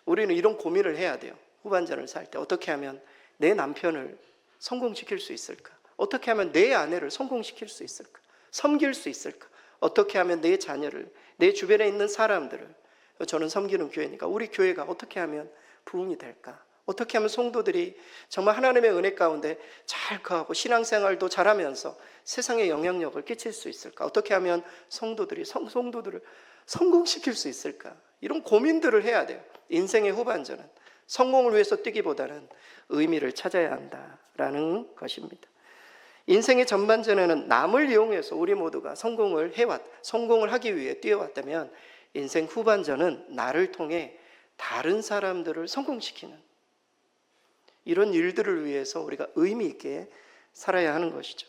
우리는 이런 고민을 해야 돼요. 후반전을 살 때 어떻게 하면 내 남편을 성공시킬 수 있을까? 어떻게 하면 내 아내를 성공시킬 수 있을까? 섬길 수 있을까? 어떻게 하면 내 자녀를, 내 주변에 있는 사람들을, 저는 섬기는 교회니까 우리 교회가 어떻게 하면 부흥이 될까? 어떻게 하면 성도들이 정말 하나님의 은혜 가운데 잘 거하고 신앙생활도 잘하면서 세상에 영향력을 끼칠 수 있을까? 어떻게 하면 성도들을 성공시킬 수 있을까? 이런 고민들을 해야 돼요. 인생의 후반전은 성공을 위해서 뛰기보다는 의미를 찾아야 한다라는 것입니다. 인생의 전반전에는 남을 이용해서 우리 모두가 성공을 하기 위해 뛰어왔다면, 인생 후반전은 나를 통해 다른 사람들을 성공시키는 이런 일들을 위해서 우리가 의미 있게 살아야 하는 것이죠.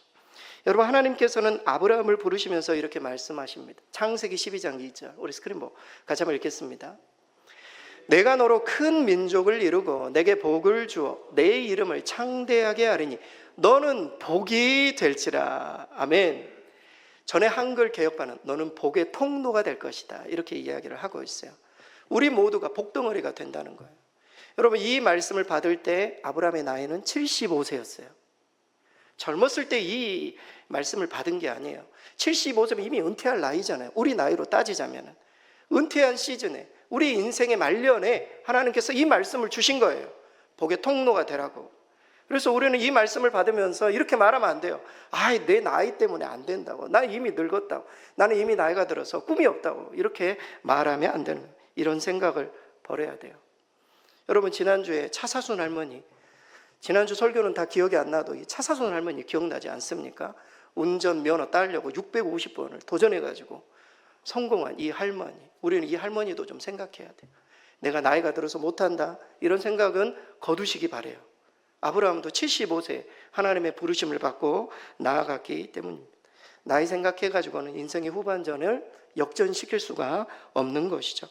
여러분, 하나님께서는 아브라함을 부르시면서 이렇게 말씀하십니다. 창세기 12장 2절, 우리 스크린 보고 같이 한번 읽겠습니다. 내가 너로 큰 민족을 이루고 내게 복을 주어 내 이름을 창대하게 하리니 너는 복이 될지라. 아멘. 전에 한글 개혁반은 너는 복의 통로가 될 것이다, 이렇게 이야기를 하고 있어요. 우리 모두가 복덩어리가 된다는 거예요. 여러분, 이 말씀을 받을 때 아브라함의 나이는 75세였어요. 젊었을 때 이 말씀을 받은 게 아니에요. 75세면 이미 은퇴할 나이잖아요. 우리 나이로 따지자면 은퇴한 시즌에, 우리 인생의 말년에 하나님께서 이 말씀을 주신 거예요. 복의 통로가 되라고. 그래서 우리는 이 말씀을 받으면서 이렇게 말하면 안 돼요. 내 나이 때문에 안 된다고, 나 이미 늙었다고, 나는 이미 나이가 들어서 꿈이 없다고, 이렇게 말하면 안 되는 거예요. 이런 생각을 버려야 돼요. 여러분, 지난주에 차사순 할머니, 지난주 설교는 다 기억이 안 나도 이 차사순 할머니 기억나지 않습니까? 운전면허 따려고 650번을 도전해가지고 성공한 이 할머니, 우리는 이 할머니도 좀 생각해야 돼요. 내가 나이가 들어서 못한다, 이런 생각은 거두시기 바래요. 아브라함도 75세 하나님의 부르심을 받고 나아갔기 때문입니다. 나이 생각해가지고는 인생의 후반전을 역전시킬 수가 없는 것이죠.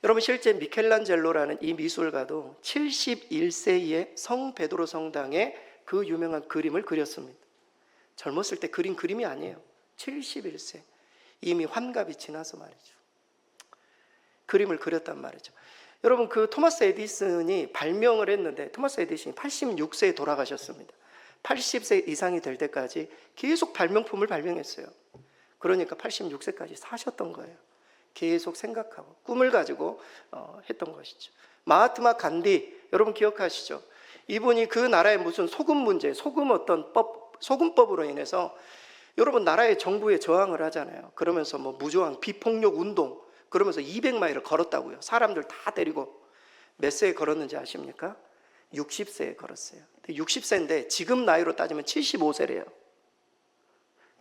여러분, 실제 미켈란젤로라는 이 미술가도 71세에 성 베드로 성당에 그 유명한 그림을 그렸습니다. 젊었을 때 그린 그림이 아니에요. 71세, 이미 환갑이 지나서 말이죠, 그림을 그렸단 말이죠. 여러분, 그 토마스 에디슨이 발명을 했는데 토마스 에디슨이 86세에 돌아가셨습니다. 80세 이상이 될 때까지 계속 발명품을 발명했어요. 그러니까 86세까지 사셨던 거예요. 계속 생각하고 꿈을 가지고 했던 것이죠. 마하트마 간디, 여러분 기억하시죠? 이분이 그 나라의 무슨 소금 문제, 소금법으로 인해서 여러분 나라의 정부에 저항을 하잖아요. 그러면서 무저항 비폭력 운동, 그러면서 200마일을 걸었다고요. 사람들 다 데리고. 몇 세에 걸었는지 아십니까? 60세에 걸었어요. 60세인데 지금 나이로 따지면 75세래요.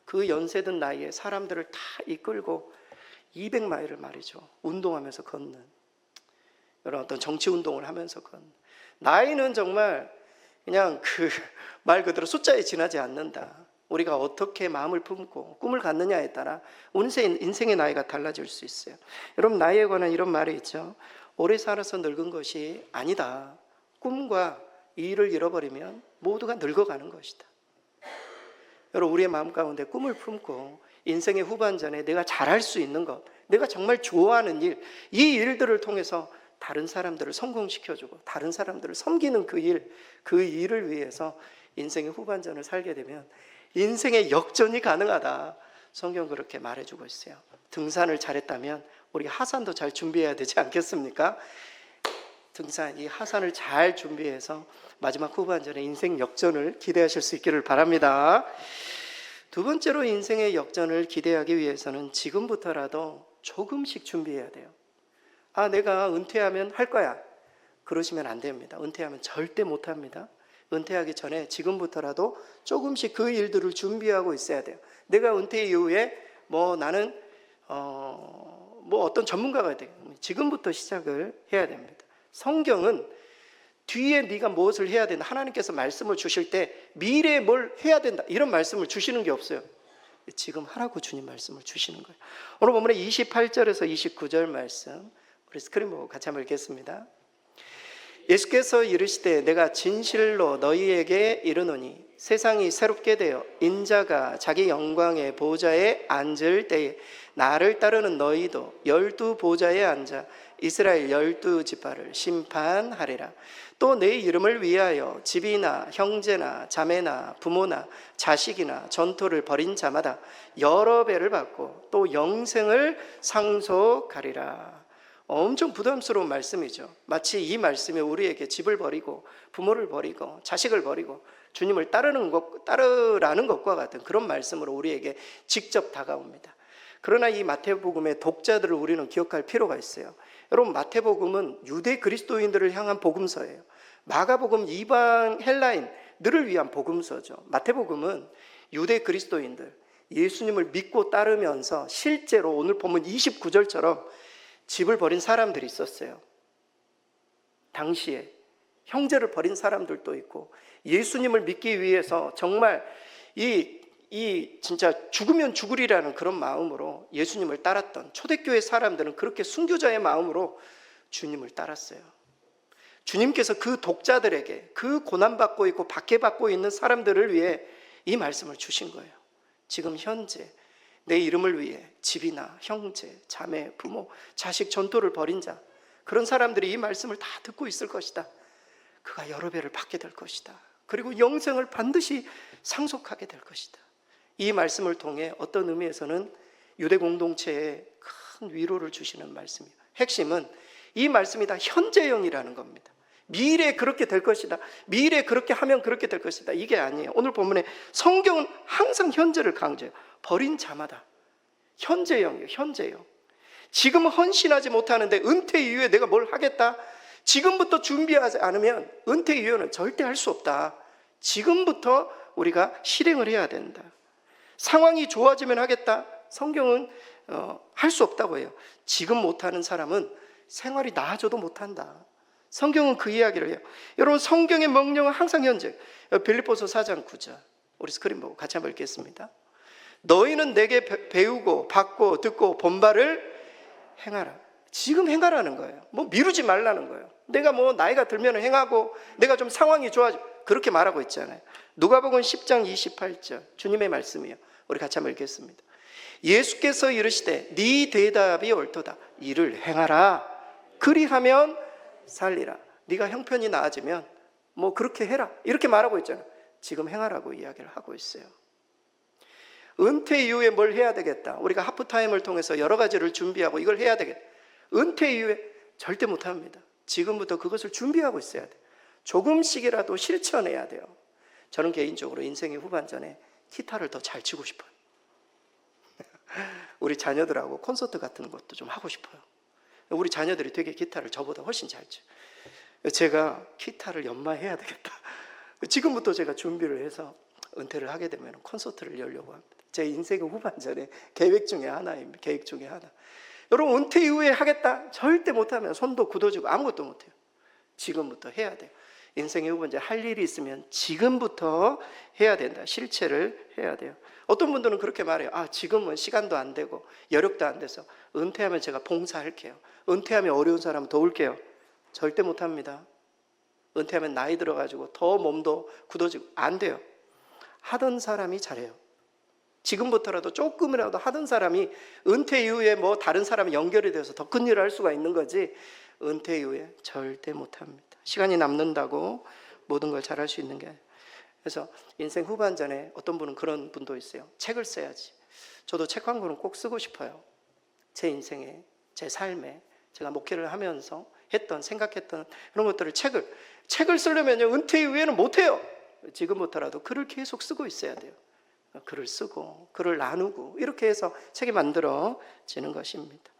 그 연세든 나이에 사람들을 다 이끌고 200마일을 말이죠, 운동하면서 걷는, 이런 어떤 정치 운동을 하면서 걷는. 나이는 정말 그냥 말 그대로 숫자에 지나지 않는다. 우리가 어떻게 마음을 품고 꿈을 갖느냐에 따라 인생의 나이가 달라질 수 있어요. 여러분, 나이에 관한 이런 말이 있죠. 오래 살아서 늙은 것이 아니다. 꿈과 일을 잃어버리면 모두가 늙어가는 것이다. 여러분, 우리의 마음 가운데 꿈을 품고 인생의 후반전에 내가 잘할 수 있는 것, 내가 정말 좋아하는 일, 이 일들을 통해서 다른 사람들을 성공시켜주고 다른 사람들을 섬기는 그 일을 위해서 인생의 후반전을 살게 되면 인생의 역전이 가능하다. 성경 그렇게 말해주고 있어요. 등산을 잘했다면 우리 하산도 잘 준비해야 되지 않겠습니까? 이 하산을 잘 준비해서 마지막 후반전에 인생 역전을 기대하실 수 있기를 바랍니다. 두 번째로 인생의 역전을 기대하기 위해서는 지금부터라도 조금씩 준비해야 돼요. 내가 은퇴하면 할 거야, 그러시면 안 됩니다. 은퇴하면 절대 못합니다. 은퇴하기 전에 지금부터라도 조금씩 그 일들을 준비하고 있어야 돼요. 내가 은퇴 이후에 나는 어떤 전문가가 돼요. 지금부터 시작을 해야 됩니다. 성경은 뒤에 네가 무엇을 해야 된다, 하나님께서 말씀을 주실 때 미래에 뭘 해야 된다, 이런 말씀을 주시는 게 없어요. 지금 하라고 주님 말씀을 주시는 거예요. 오늘 본문의 28절에서 29절 말씀, 우리 스크린 보고 같이 한번 읽겠습니다. 예수께서 이르시되 내가 진실로 너희에게 이르노니 세상이 새롭게 되어 인자가 자기 영광의 보좌에 앉을 때에 나를 따르는 너희도 12 보좌에 앉아 이스라엘 12지파를 심판하리라. 또 내 이름을 위하여 집이나 형제나 자매나 부모나 자식이나 전토를 벌인 자마다 여러 배를 받고 또 영생을 상속하리라. 엄청 부담스러운 말씀이죠. 마치 이 말씀이 우리에게 집을 버리고 부모를 버리고 자식을 버리고 주님을 따르라는 것과 같은 그런 말씀으로 우리에게 직접 다가옵니다. 그러나 이 마태복음의 독자들을 우리는 기억할 필요가 있어요. 여러분, 마태복음은 유대 그리스도인들을 향한 복음서예요. 마가복음 이방 헬라인들을 위한 복음서죠. 마태복음은 유대 그리스도인들, 예수님을 믿고 따르면서 실제로 오늘 보면 29절처럼 집을 버린 사람들이 있었어요. 당시에 형제를 버린 사람들도 있고 예수님을 믿기 위해서 정말 진짜 죽으면 죽으리라는 그런 마음으로 예수님을 따랐던 초대교회 사람들은 그렇게 순교자의 마음으로 주님을 따랐어요. 주님께서 그 독자들에게, 그 고난받고 있고 박해받고 있는 사람들을 위해 이 말씀을 주신 거예요. 지금 현재 내 이름을 위해 집이나 형제, 자매, 부모, 자식 전토를 벌인 자, 그런 사람들이 이 말씀을 다 듣고 있을 것이다. 그가 여러 배를 받게 될 것이다. 그리고 영생을 반드시 상속하게 될 것이다. 이 말씀을 통해 어떤 의미에서는 유대 공동체에 큰 위로를 주시는 말씀이에요. 핵심은 이 말씀이 다 현재형이라는 겁니다. 미래에 그렇게 될 것이다, 미래에 그렇게 하면 그렇게 될 것이다, 이게 아니에요. 오늘 본문에 성경은 항상 현재를 강조해요. 버린 자마다 현재형이에요. 현재형. 지금 헌신하지 못하는데 은퇴 이후에 내가 뭘 하겠다, 지금부터 준비하지 않으면 은퇴 이후에는 절대 할 수 없다. 지금부터 우리가 실행을 해야 된다. 상황이 좋아지면 하겠다, 성경은 할 수 없다고 해요. 지금 못하는 사람은 생활이 나아져도 못한다. 성경은 그 이야기를 해요. 여러분, 성경의 명령은 항상 현재. 빌립보서 4장 9절, 우리 스크린 보고 같이 한번 읽겠습니다. 너희는 내게 배우고 받고 듣고 본 바를 행하라. 지금 행하라는 거예요. 뭐 미루지 말라는 거예요. 내가 뭐 나이가 들면 행하고 내가 좀 상황이 좋아져, 그렇게 말하고 있잖아요. 누가복음 10장 28절 주님의 말씀이에요. 우리 같이 한번 읽겠습니다. 예수께서 이르시되 네 대답이 옳도다. 이를 행하라. 그리하면 살리라. 네가 형편이 나아지면 뭐 그렇게 해라, 이렇게 말하고 있잖아요. 지금 행하라고 이야기를 하고 있어요. 은퇴 이후에 뭘 해야 되겠다, 우리가 하프타임을 통해서 여러 가지를 준비하고 이걸 해야 되겠다. 은퇴 이후에 절대 못합니다. 지금부터 그것을 준비하고 있어야 돼요. 조금씩이라도 실천해야 돼요. 저는 개인적으로 인생의 후반전에 기타를 더 잘 치고 싶어요. 우리 자녀들하고 콘서트 같은 것도 좀 하고 싶어요. 우리 자녀들이 되게 기타를 저보다 훨씬 잘 쳐요. 제가 기타를 연마해야 되겠다. 지금부터 제가 준비를 해서 은퇴를 하게 되면 콘서트를 열려고 합니다. 제 인생의 후반전에 계획 중에 하나입니다. 계획 중에 하나. 여러분, 은퇴 이후에 하겠다, 절대 못하면 손도 굳어지고 아무것도 못해요. 지금부터 해야 돼요. 인생의 후반전에 할 일이 있으면 지금부터 해야 된다. 실체를 해야 돼요. 어떤 분들은 그렇게 말해요. 지금은 시간도 안 되고 여력도 안 돼서 은퇴하면 제가 봉사할게요, 은퇴하면 어려운 사람 도울게요. 절대 못합니다. 은퇴하면 나이 들어가지고 더 몸도 굳어지고 안 돼요. 하던 사람이 잘해요. 지금부터라도 조금이라도 하던 사람이 은퇴 이후에 뭐 다른 사람이 연결이 돼서 더 큰 일을 할 수가 있는 거지, 은퇴 이후에 절대 못합니다. 시간이 남는다고 모든 걸 잘할 수 있는 게 아니에요. 그래서 인생 후반전에 어떤 분은 그런 분도 있어요. 책을 써야지. 저도 책 한 권은 꼭 쓰고 싶어요. 제 인생에, 제 삶에 제가 목회를 하면서 했던, 생각했던 그런 것들을 책을 쓰려면요, 은퇴 이후에는 못해요. 지금부터라도 글을 계속 쓰고 있어야 돼요. 글을 쓰고 글을 나누고 이렇게 해서 책이 만들어지는 것입니다.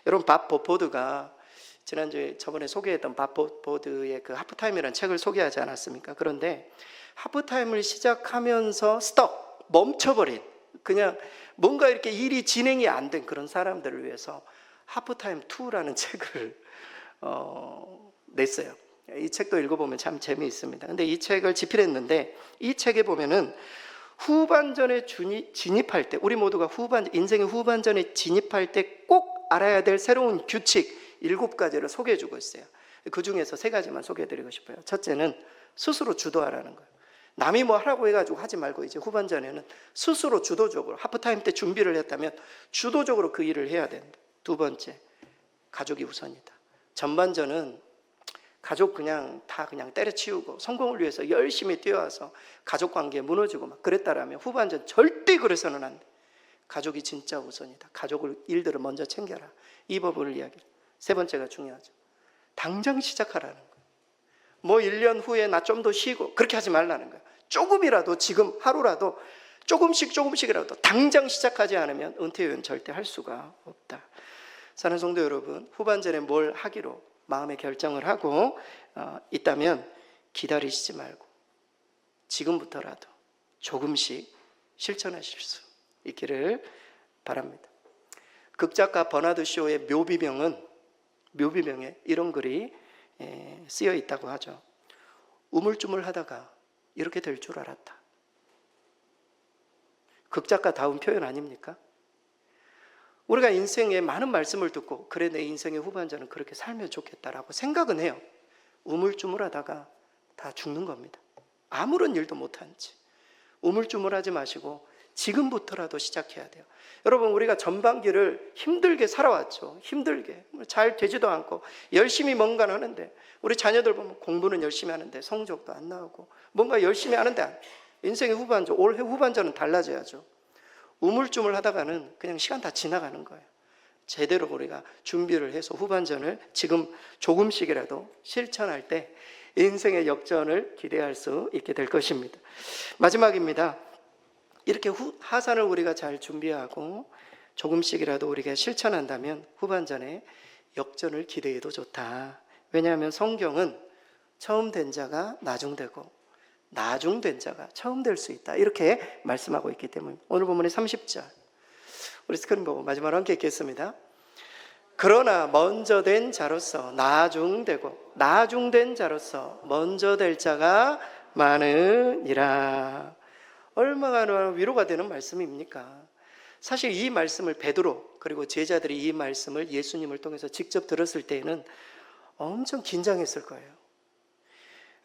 여러분, 밥 보포드가 지난주에 저번에 소개했던 밥 보포드의 그 하프타임이라는 책을 소개하지 않았습니까? 그런데 하프타임을 시작하면서 스톱, 멈춰버린, 그냥 뭔가 이렇게 일이 진행이 안 된 그런 사람들을 위해서 하프타임 2라는 책을 냈어요. 이 책도 읽어보면 참 재미있습니다. 근데 이 책을 집필했는데, 이 책에 보면은 후반전에 진입할 때, 우리 모두가 인생의 후반전에 진입할 때 꼭 알아야 될 새로운 규칙 7가지를 소개해주고 있어요. 그 중에서 3가지만 소개해드리고 싶어요. 첫째는 스스로 주도하라는 거예요. 남이 뭐 하라고 해가지고 하지 말고 이제 후반전에는 스스로 주도적으로, 하프타임 때 준비를 했다면 주도적으로 그 일을 해야 된다. 2번째, 가족이 우선이다. 전반전은 가족 그냥 때려치우고 성공을 위해서 열심히 뛰어와서 가족관계 무너지고 막 그랬다라면 후반전 절대 그래서는 안 돼. 가족이 진짜 우선이다. 가족을, 일들을 먼저 챙겨라. 이 부분을 이야기해요. 3번째가 중요하죠. 당장 시작하라는 거예요. 뭐 1년 후에 나 좀 더 쉬고 그렇게 하지 말라는 거예요. 조금이라도, 지금 하루라도 조금씩이라도 당장 시작하지 않으면 은퇴 후에는 절대 할 수가 없다. 사랑하는 성도 여러분, 후반전에 뭘 하기로 마음의 결정을 하고 있다면 기다리시지 말고 지금부터라도 조금씩 실천하실 수 있기를 바랍니다. 극작가 버나드 쇼의 묘비명에 이런 글이 쓰여 있다고 하죠. 우물쭈물하다가 이렇게 될 줄 알았다. 극작가다운 표현 아닙니까? 우리가 인생에 많은 말씀을 듣고 그래 내 인생의 후반전은 그렇게 살면 좋겠다라고 생각은 해요. 우물쭈물하다가 다 죽는 겁니다. 아무런 일도 못한 채 우물쭈물하지 마시고 지금부터라도 시작해야 돼요. 여러분, 우리가 전반기를 힘들게 살아왔죠. 힘들게 잘 되지도 않고 열심히 뭔가 하는데, 우리 자녀들 보면 공부는 열심히 하는데 성적도 안 나오고 뭔가 열심히 하는데 인생의 후반전, 올해 후반전은 달라져야죠. 우물쭈물 하다가는 그냥 시간 다 지나가는 거예요. 제대로 우리가 준비를 해서 후반전을 지금 조금씩이라도 실천할 때 인생의 역전을 기대할 수 있게 될 것입니다. 마지막입니다. 이렇게 하산을 우리가 잘 준비하고 조금씩이라도 우리가 실천한다면 후반전에 역전을 기대해도 좋다. 왜냐하면 성경은 처음 된 자가 나중되고 나중된 자가 처음 될 수 있다, 이렇게 말씀하고 있기 때문에 오늘 본문의 30절 우리 스크린 보고 마지막으로 함께 읽겠습니다. 그러나 먼저 된 자로서 나중되고 나중된 자로서 먼저 될 자가 많으니라. 얼마나 위로가 되는 말씀입니까? 사실 이 말씀을 베드로 그리고 제자들이 이 말씀을 예수님을 통해서 직접 들었을 때에는 엄청 긴장했을 거예요.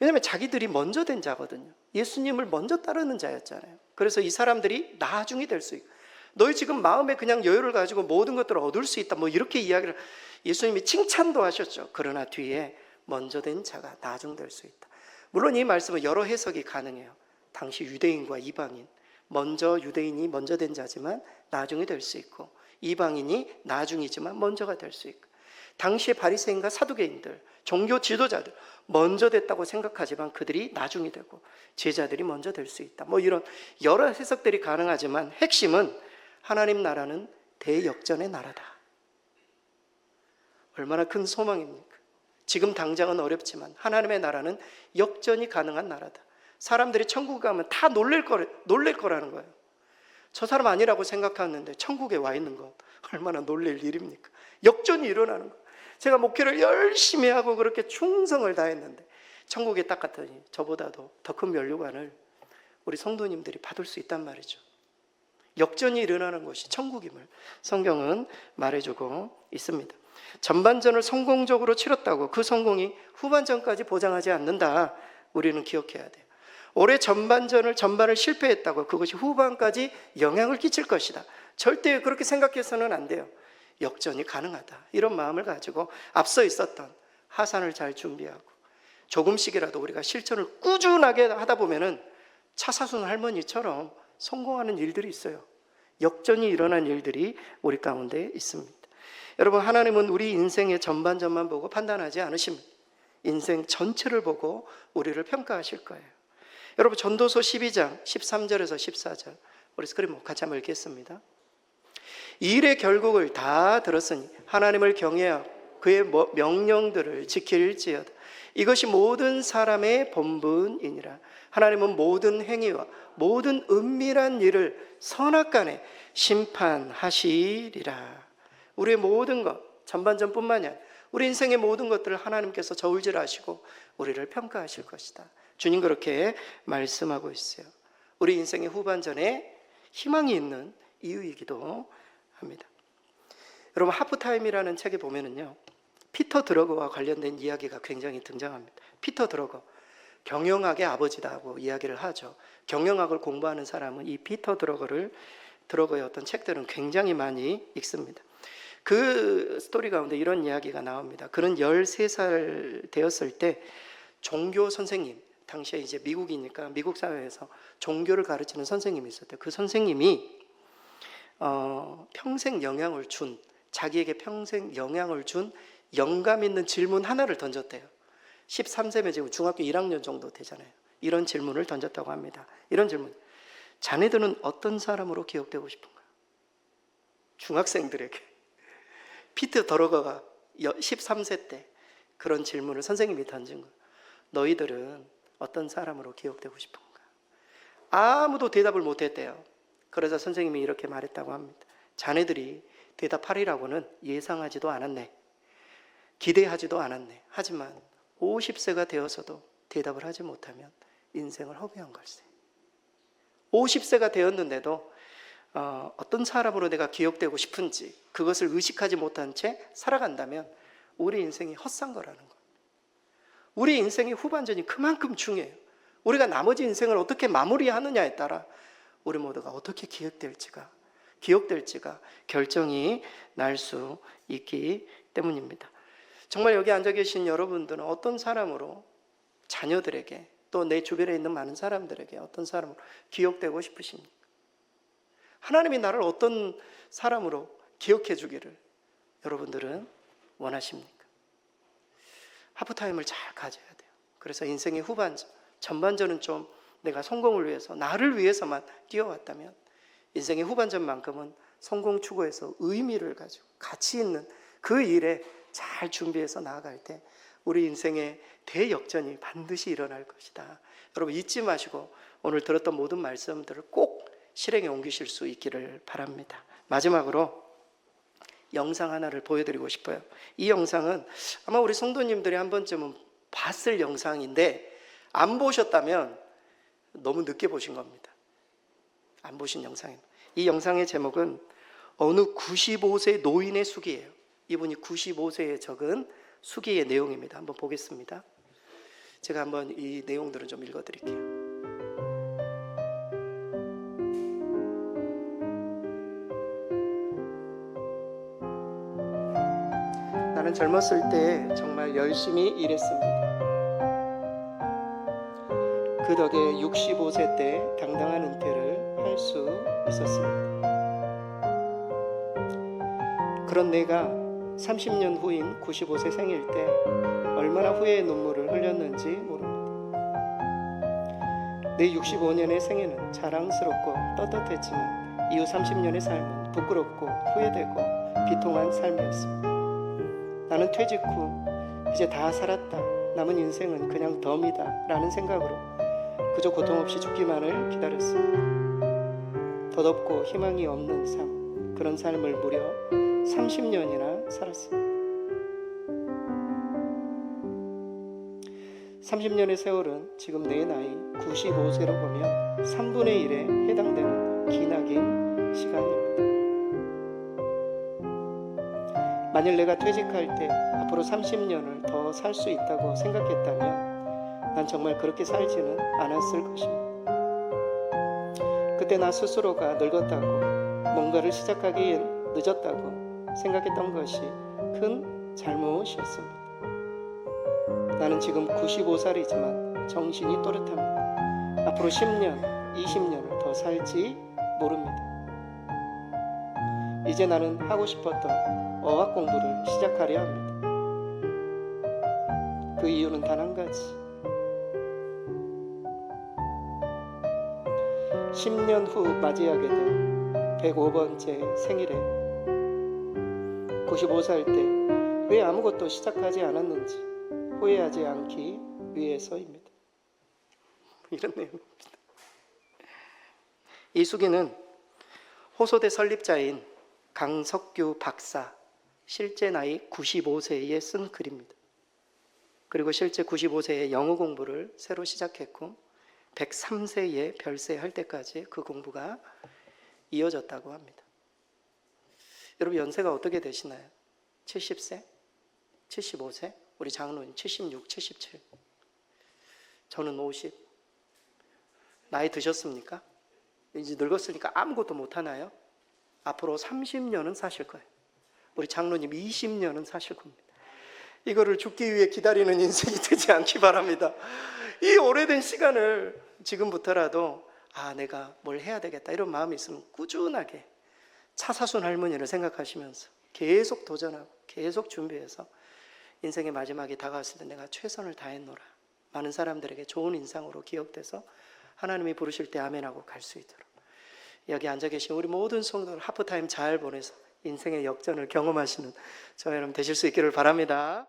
왜냐하면 자기들이 먼저 된 자거든요. 예수님을 먼저 따르는 자였잖아요. 그래서 이 사람들이 나중이 될 수 있고, 너희 지금 마음에 그냥 여유를 가지고 모든 것들을 얻을 수 있다, 뭐 이렇게 이야기를 예수님이 칭찬도 하셨죠. 그러나 뒤에 먼저 된 자가 나중 될 수 있다. 물론 이 말씀은 여러 해석이 가능해요. 당시 유대인과 이방인, 먼저 유대인이 먼저 된 자지만 나중이 될 수 있고, 이방인이 나중이지만 먼저가 될 수 있고, 당시의 바리새인과 사두개인들, 종교 지도자들 먼저 됐다고 생각하지만 그들이 나중이 되고 제자들이 먼저 될 수 있다, 뭐 이런 여러 해석들이 가능하지만 핵심은 하나님 나라는 대역전의 나라다. 얼마나 큰 소망입니까? 지금 당장은 어렵지만 하나님의 나라는 역전이 가능한 나라다. 사람들이 천국 가면 다 놀랄 거라는 거예요. 저 사람 아니라고 생각하는데 천국에 와 있는 것 얼마나 놀랄 일입니까? 역전이 일어나는 거. 제가 목회를 열심히 하고 그렇게 충성을 다했는데 천국에 딱 갔더니 저보다도 더 큰 면류관을 우리 성도님들이 받을 수 있단 말이죠. 역전이 일어나는 것이 천국임을 성경은 말해주고 있습니다. 전반전을 성공적으로 치렀다고 그 성공이 후반전까지 보장하지 않는다. 우리는 기억해야 돼요. 올해 전반을 실패했다고 그것이 후반까지 영향을 끼칠 것이다, 절대 그렇게 생각해서는 안 돼요. 역전이 가능하다, 이런 마음을 가지고 앞서 있었던 하산을 잘 준비하고 조금씩이라도 우리가 실천을 꾸준하게 하다 보면은 차사순 할머니처럼 성공하는 일들이 있어요. 역전이 일어난 일들이 우리 가운데 있습니다. 여러분, 하나님은 우리 인생의 전반전만 보고 판단하지 않으십니다. 인생 전체를 보고 우리를 평가하실 거예요. 여러분, 전도서 12장 13절에서 14절 우리 스크린 같이 한번 읽겠습니다. 일의 결국을 다 들었으니 하나님을 경외하고 그의 명령들을 지킬지어다. 이것이 모든 사람의 본분이니라. 하나님은 모든 행위와 모든 은밀한 일을 선악간에 심판하시리라. 우리의 모든 것, 전반전뿐만이 아니라 우리 인생의 모든 것들을 하나님께서 저울질하시고 우리를 평가하실 것이다. 주님 그렇게 말씀하고 있어요. 우리 인생의 후반전에 희망이 있는 이유이기도 합니다. 여러분, 하프타임이라는 책에 보면은요, 피터 드러거와 관련된 이야기가 굉장히 등장합니다. 피터 드러거, 경영학의 아버지다고 이야기를 하죠. 경영학을 공부하는 사람은 이 피터 드러거의 어떤 책들은 굉장히 많이 읽습니다. 그 스토리 가운데 이런 이야기가 나옵니다. 그는 13살 되었을 때 종교 선생님, 당시에 이제 미국이니까 미국 사회에서 종교를 가르치는 선생님이 있었대요. 그 선생님이 자기에게 평생 영향을 준 영감 있는 질문 하나를 던졌대요. 13세면 지금 중학교 1학년 정도 되잖아요. 이런 질문을 던졌다고 합니다. 이런 질문: 자네들은 어떤 사람으로 기억되고 싶은가? 중학생들에게. 피터 드러거가 13세 때 그런 질문을 선생님이 던진 거예요. 너희들은 어떤 사람으로 기억되고 싶은가? 아무도 대답을 못했대요. 그러자 선생님이 이렇게 말했다고 합니다. 자네들이 대답하리라고는 예상하지도 않았네. 기대하지도 않았네. 하지만 50세가 되어서도 대답을 하지 못하면 인생을 허비한 걸세. 50세가 되었는데도 어떤 사람으로 내가 기억되고 싶은지 그것을 의식하지 못한 채 살아간다면 우리 인생이 헛산 거라는 거예요. 우리 인생의 후반전이 그만큼 중요해요. 우리가 나머지 인생을 어떻게 마무리하느냐에 따라 우리 모두가 어떻게 기억될지가 결정이 날 수 있기 때문입니다. 정말 여기 앉아 계신 여러분들은 어떤 사람으로 자녀들에게 또 내 주변에 있는 많은 사람들에게 어떤 사람으로 기억되고 싶으십니까? 하나님이 나를 어떤 사람으로 기억해 주기를 여러분들은 원하십니까? 하프타임을 잘 가져야 돼요. 그래서 인생의 후반전, 전반전은 좀 내가 성공을 위해서 나를 위해서만 뛰어왔다면 인생의 후반전만큼은 성공 추구해서 의미를 가지고 가치 있는 그 일에 잘 준비해서 나아갈 때 우리 인생의 대역전이 반드시 일어날 것이다. 여러분 잊지 마시고 오늘 들었던 모든 말씀들을 꼭 실행에 옮기실 수 있기를 바랍니다. 마지막으로 영상 하나를 보여드리고 싶어요. 이 영상은 아마 우리 성도님들이 한 번쯤은 봤을 영상인데 안 보셨다면 너무 늦게 보신 겁니다. 안 보신 영상입니다. 이 영상의 제목은 어느 95세 노인의 수기예요. 이분이 95세에 적은 수기의 내용입니다. 한번 보겠습니다. 제가 한번 이 내용들을 좀 읽어드릴게요. 나는 젊었을 때 정말 열심히 일했습니다. 그 덕에 65세 때 당당한 은퇴를 할 수 있었습니다. 그런 내가 30년 후인 95세 생일 때 얼마나 후회의 눈물을 흘렸는지 모릅니다. 내 65년의 생애는 자랑스럽고 떳떳했지만 이후 30년의 삶은 부끄럽고 후회되고 비통한 삶이었습니다. 나는 퇴직 후 이제 다 살았다. 남은 인생은 그냥 덤이다 라는 생각으로 그저 고통 없이 죽기만을 기다렸습니다. 덧없고 희망이 없는 삶, 그런 삶을 무려 30년이나 살았습니다. 30년의 세월은 지금 내 나이 95세로 보면 3분의 1에 해당되는 기나긴 시간입니다. 만일 내가 퇴직할 때 앞으로 30년을 더 살 수 있다고 생각했다면 난 정말 그렇게 살지는 않았을 것입니다. 그때 나 스스로가 늙었다고 뭔가를 시작하기엔 늦었다고 생각했던 것이 큰 잘못이었습니다. 나는 지금 95살이지만 정신이 또렷합니다. 앞으로 10년, 20년을 더 살지 모릅니다. 이제 나는 하고 싶었던 어학 공부를 시작하려 합니다. 그 이유는 단 한 가지. 10년 후 맞이하게 될 105번째 생일에 95살 때 왜 아무것도 시작하지 않았는지 후회하지 않기 위해서입니다. 이런 내용입니다. 이 수기는 호소대 설립자인 강석규 박사 실제 나이 95세에 쓴 글입니다. 그리고 실제 95세에 영어 공부를 새로 시작했고 103세에 별세할 때까지 그 공부가 이어졌다고 합니다. 여러분 연세가 어떻게 되시나요? 70세? 75세? 우리 장로님 76, 77. 저는 50. 나이 드셨습니까? 이제 늙었으니까 아무것도 못하나요? 앞으로 30년은 사실 거예요. 우리 장로님 20년은 사실 겁니다. 이거를 죽기 위해 기다리는 인생이 되지 않기 바랍니다. 이 오래된 시간을 지금부터라도 내가 뭘 해야 되겠다 이런 마음이 있으면 꾸준하게 차사순 할머니를 생각하시면서 계속 도전하고 계속 준비해서 인생의 마지막이 다가왔을 때 내가 최선을 다했노라. 많은 사람들에게 좋은 인상으로 기억돼서 하나님이 부르실 때 아멘하고 갈 수 있도록 여기 앉아 계신 우리 모든 성도들 하프타임 잘 보내서 인생의 역전을 경험하시는 저와 여러분 되실 수 있기를 바랍니다.